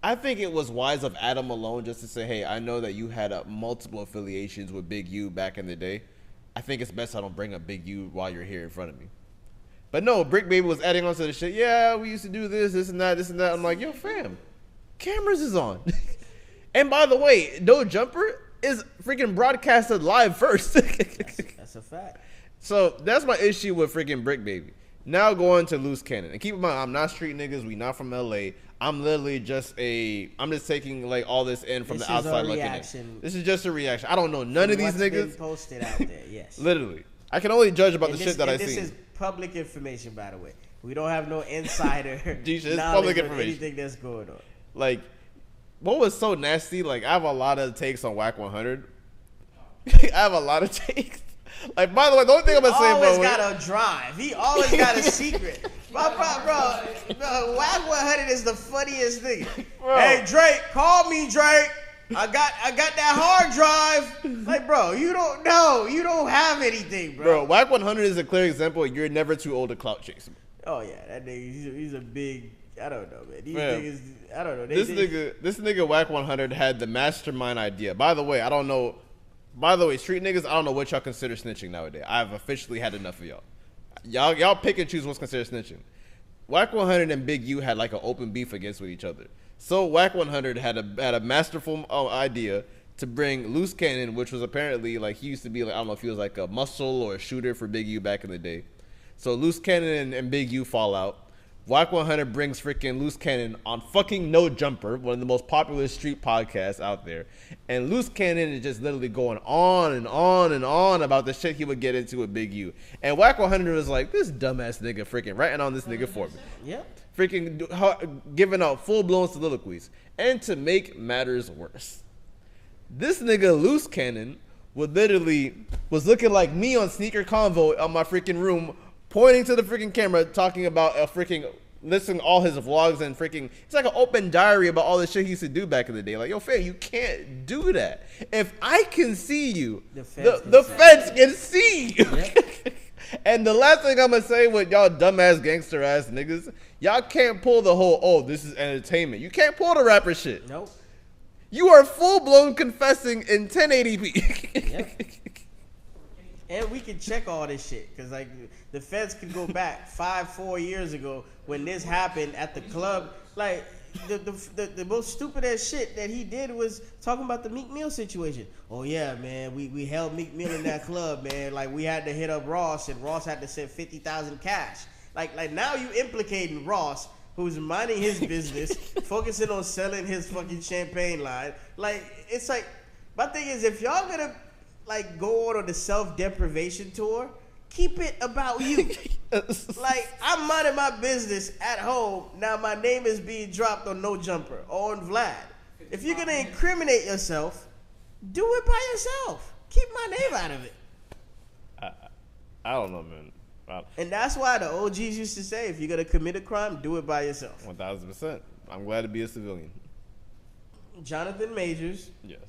I think it was wise of Adam alone just to say, hey, I know that you had multiple affiliations with Big U back in the day. I think it's best I don't bring up Big U while you're here in front of me. But no, Brick Baby was adding on to the shit. Yeah, we used to do this and that, this and that. I'm like, yo, fam, cameras is on. And by the way, No Jumper is freaking broadcasted live first. That's a fact. So that's my issue with freaking Brick Baby. Now going to Loose Cannon. And keep in mind, I'm not street niggas. We not from LA. I'm literally I'm just taking like all this in from the outside looking in. This is just a reaction. I don't know none of these niggas. Been posted out there, yes. Literally. I can only judge about the shit that I see. This is public information, by the way. We don't have no insider it's knowledge public of information. anything that's going on. Like, what was so nasty, like, I have a lot of takes on Whack 100. I have a lot of takes. Like, by the way, the only thing I'm going to say about He always got a drive. He always got a secret. Bro, Whack 100 is the funniest thing. Bro. Hey, Drake, call me, Drake. I got that hard drive. Like, bro, you don't know. You don't have anything, bro. Bro, Whack 100 is a clear example. You're never too old to clout chase him. Oh, yeah. That nigga, he's a big... I don't know, man. These man, niggas, I don't know. This nigga Whack 100 had the mastermind idea. By the way, I don't know. By the way, street niggas, I don't know what y'all consider snitching nowadays. I've officially had enough of y'all. Y'all pick and choose what's considered snitching. Whack 100 and Big U had like an open beef against with each other. So Whack 100 had a masterful idea to bring Loose Cannon, which was apparently like he used to be like, I don't know if he was like a muscle or a shooter for Big U back in the day. So Loose Cannon and Big U fall out. Whack 100 brings freaking Loose Cannon on fucking No Jumper, one of the most popular street podcasts out there. And Loose Cannon is just literally going on and on and on about the shit he would get into with Big U. And Whack 100 was like, this dumbass nigga freaking writing on this nigga for me. Yep. Freaking giving out full-blown soliloquies. And to make matters worse, this nigga Loose Cannon was looking like me on Sneaker Convo on my freaking room, pointing to the freaking camera, talking about listening all his vlogs and freaking, it's like an open diary about all the shit he used to do back in the day. Like, yo, fam, you can't do that. If I can see you, the feds can see you. Yep. And the last thing I'm going to say with y'all dumbass gangster ass niggas, y'all can't pull the whole, oh, this is entertainment. You can't pull the rapper shit. Nope. You are full-blown confessing in 1080p. Yep. And we can check all this shit, because like the feds could go back 4 years ago when this happened at the club. Like the most stupid ass shit that he did was talking about the Meek Mill situation. Oh yeah, man, we held Meek Mill in that club, man. Like we had to hit up Ross, and Ross had to send 50,000 cash. Like now you implicating Ross, who's minding his business, focusing on selling his fucking champagne line. Like it's like, my thing is, if y'all gonna like go on the self-deprivation tour, keep it about you. Like, I'm minding my business at home. Now my name is being dropped on No Jumper or on Vlad. If you're gonna incriminate yourself, do it by yourself. Keep my name out of it. I don't know, man. And that's why the OGs used to say, if you're gonna commit a crime, do it by yourself. 1000%. I'm glad to be a civilian. Jonathan Majors. Yes.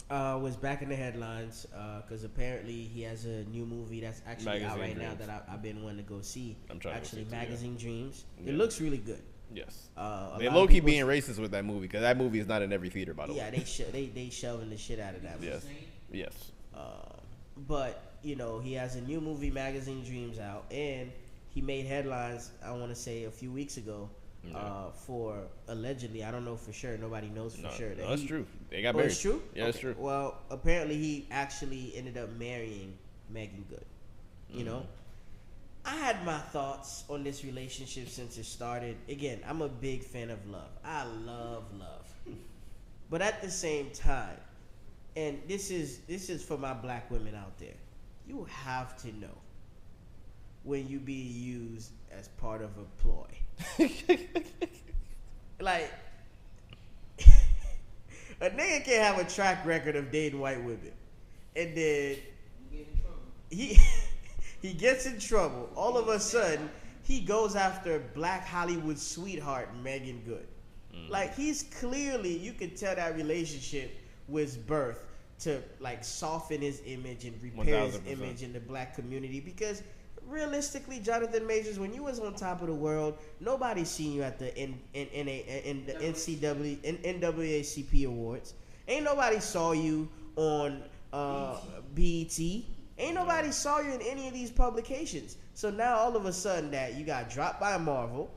Was back in the headlines because apparently he has a new movie that's actually out right now that I've been wanting to go see. I'm trying actually, to Magazine Dreams. Yeah. It looks really good. Yes. They low-key being racist with that movie, because that movie is not in every theater, by the way. Yeah, they shelving the shit out of that movie. Yes. Yes. But, you know, he has a new movie, Magazine Dreams, out, and he made headlines, I want to say, a few weeks ago for allegedly, I don't know for sure. Nobody knows for sure. That's true. They got married. It's true? Yeah, it's true. Well, apparently he actually ended up marrying Megan Good. You know? I had my thoughts on this relationship since it started. Again, I'm a big fan of love. I love love. But at the same time, and this is for my black women out there, you have to know when you be used as part of a ploy. Like, a nigga can't have a track record of dating white women, and then he gets in trouble. All of a sudden, he goes after black Hollywood sweetheart Megan Good. Like, he's clearly, you can tell that relationship was birthed to like soften his image and repair 1,000%. His image in the black community, because realistically, Jonathan Majors, when you was on top of the world, nobody seen you at the NAACP awards. Ain't nobody saw you on BET. Ain't nobody saw you in any of these publications. So now all of a sudden that you got dropped by Marvel,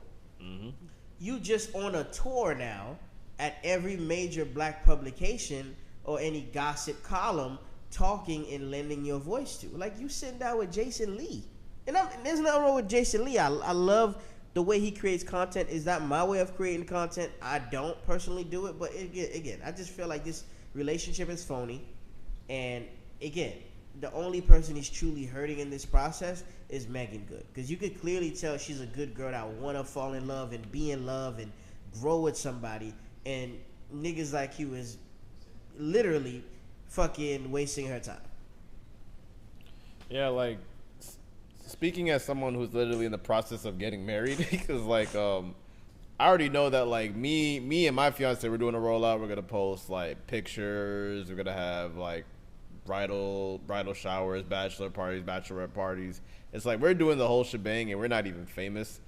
you just on a tour now at every major black publication or any gossip column, talking and lending your voice to. Like, you sitting down with Jason Lee. And there's nothing wrong with Jason Lee. I love the way he creates content. Is that my way of creating content? I don't personally do it. But again, I just feel like this relationship is phony. And again, the only person he's truly hurting in this process is Megan Good. Because you could clearly tell she's a good girl that want to fall in love and be in love and grow with somebody. And niggas like you is literally fucking wasting her time. Yeah, like, speaking as someone who's literally in the process of getting married, because like I already know that like me and my fiance, we're doing a rollout. We're gonna post like pictures. We're gonna have like bridal showers, bachelor parties, bachelorette parties. It's like we're doing the whole shebang, and we're not even famous.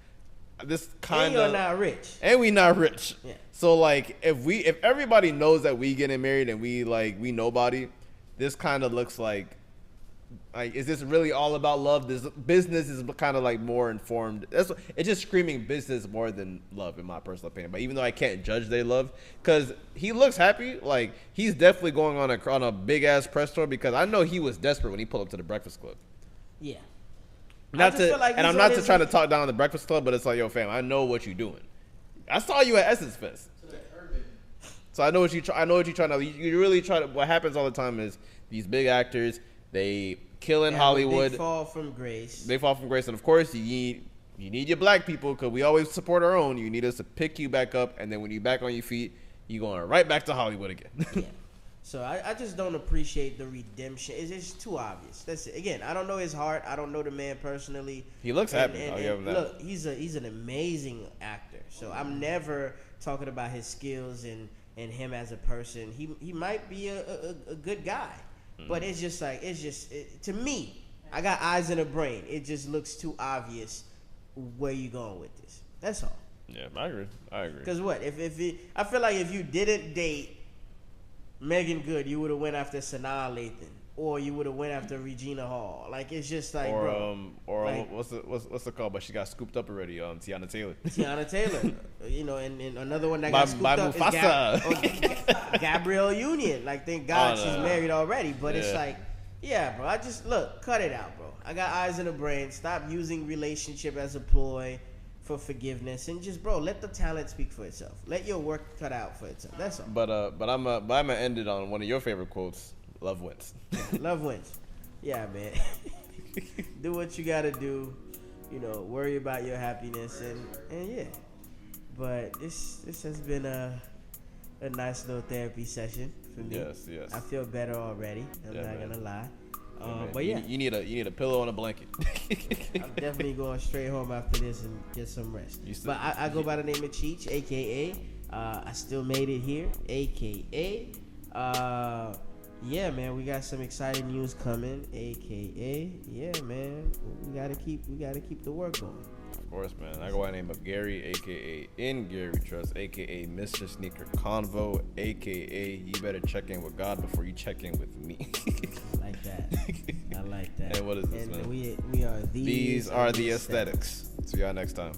This kind of, and you're not rich, and we not rich. Yeah. So like if everybody knows that we getting married and we nobody, this kind of looks like is this really all about love? This business is kind of like more informed. It's just screaming business more than love, in my personal opinion. But even though I can't judge their love, because he looks happy, like he's definitely going on a big ass press tour, because I know he was desperate when he pulled up to the Breakfast Club. Yeah. I'm not to try to talk down on the Breakfast Club, but it's like, yo, fam, I know what you're doing. I saw you at Essence Fest, so I know what you try. I know what you're trying to. You really try to. What happens all the time is these big actors, they kill in Hollywood. They fall from grace. And of course you need your black people, because we always support our own. You need us to pick you back up, and then when you're back on your feet, you're going right back to Hollywood again. Yeah. So I just don't appreciate the redemption. It's just too obvious. That's it. Again, I don't know his heart. I don't know the man personally. He looks happy. I'll give him that. Look, he's an amazing actor. So I'm never talking about his skills and him as a person. He might be a good guy, but it's just like to me, I got eyes and a brain. It just looks too obvious where you going with this. That's all. Yeah, I agree. Because what I feel like if you didn't date Megan Good, you would have went after Sanaa Lathan, or you would have went after Regina Hall. Like, it's just like, like, what's the call? But she got scooped up already. Tiana Taylor. You know, and another one that got scooped up is Gabrielle Union. Like, thank God she's married already. But it's like, yeah, bro. Cut it out, bro. I got eyes and a brain. Stop using relationship as a ploy for forgiveness, and just, bro, let the talent speak for itself. Let your work cut out for itself. That's all. But I'm gonna end it on one of your favorite quotes: "Love wins." Love wins. Yeah, man. Do what you gotta do. You know, worry about your happiness, and yeah. But this has been a nice little therapy session for me. Yes. I feel better already. I'm not gonna lie. But yeah, you need a pillow and a blanket. I'm definitely going straight home after this and get some rest. But I go by the name of Cheech, aka I still made it here, aka yeah, man, we got some exciting news coming, aka yeah, man, we gotta keep the work going. Of course, man. I go by the name of Gary, aka In Gary Trust, aka Mr. Sneaker Convo, aka you better check in with God before you check in with me. I like that. And what is this, and man? We are These are the aesthetics. See y'all next time.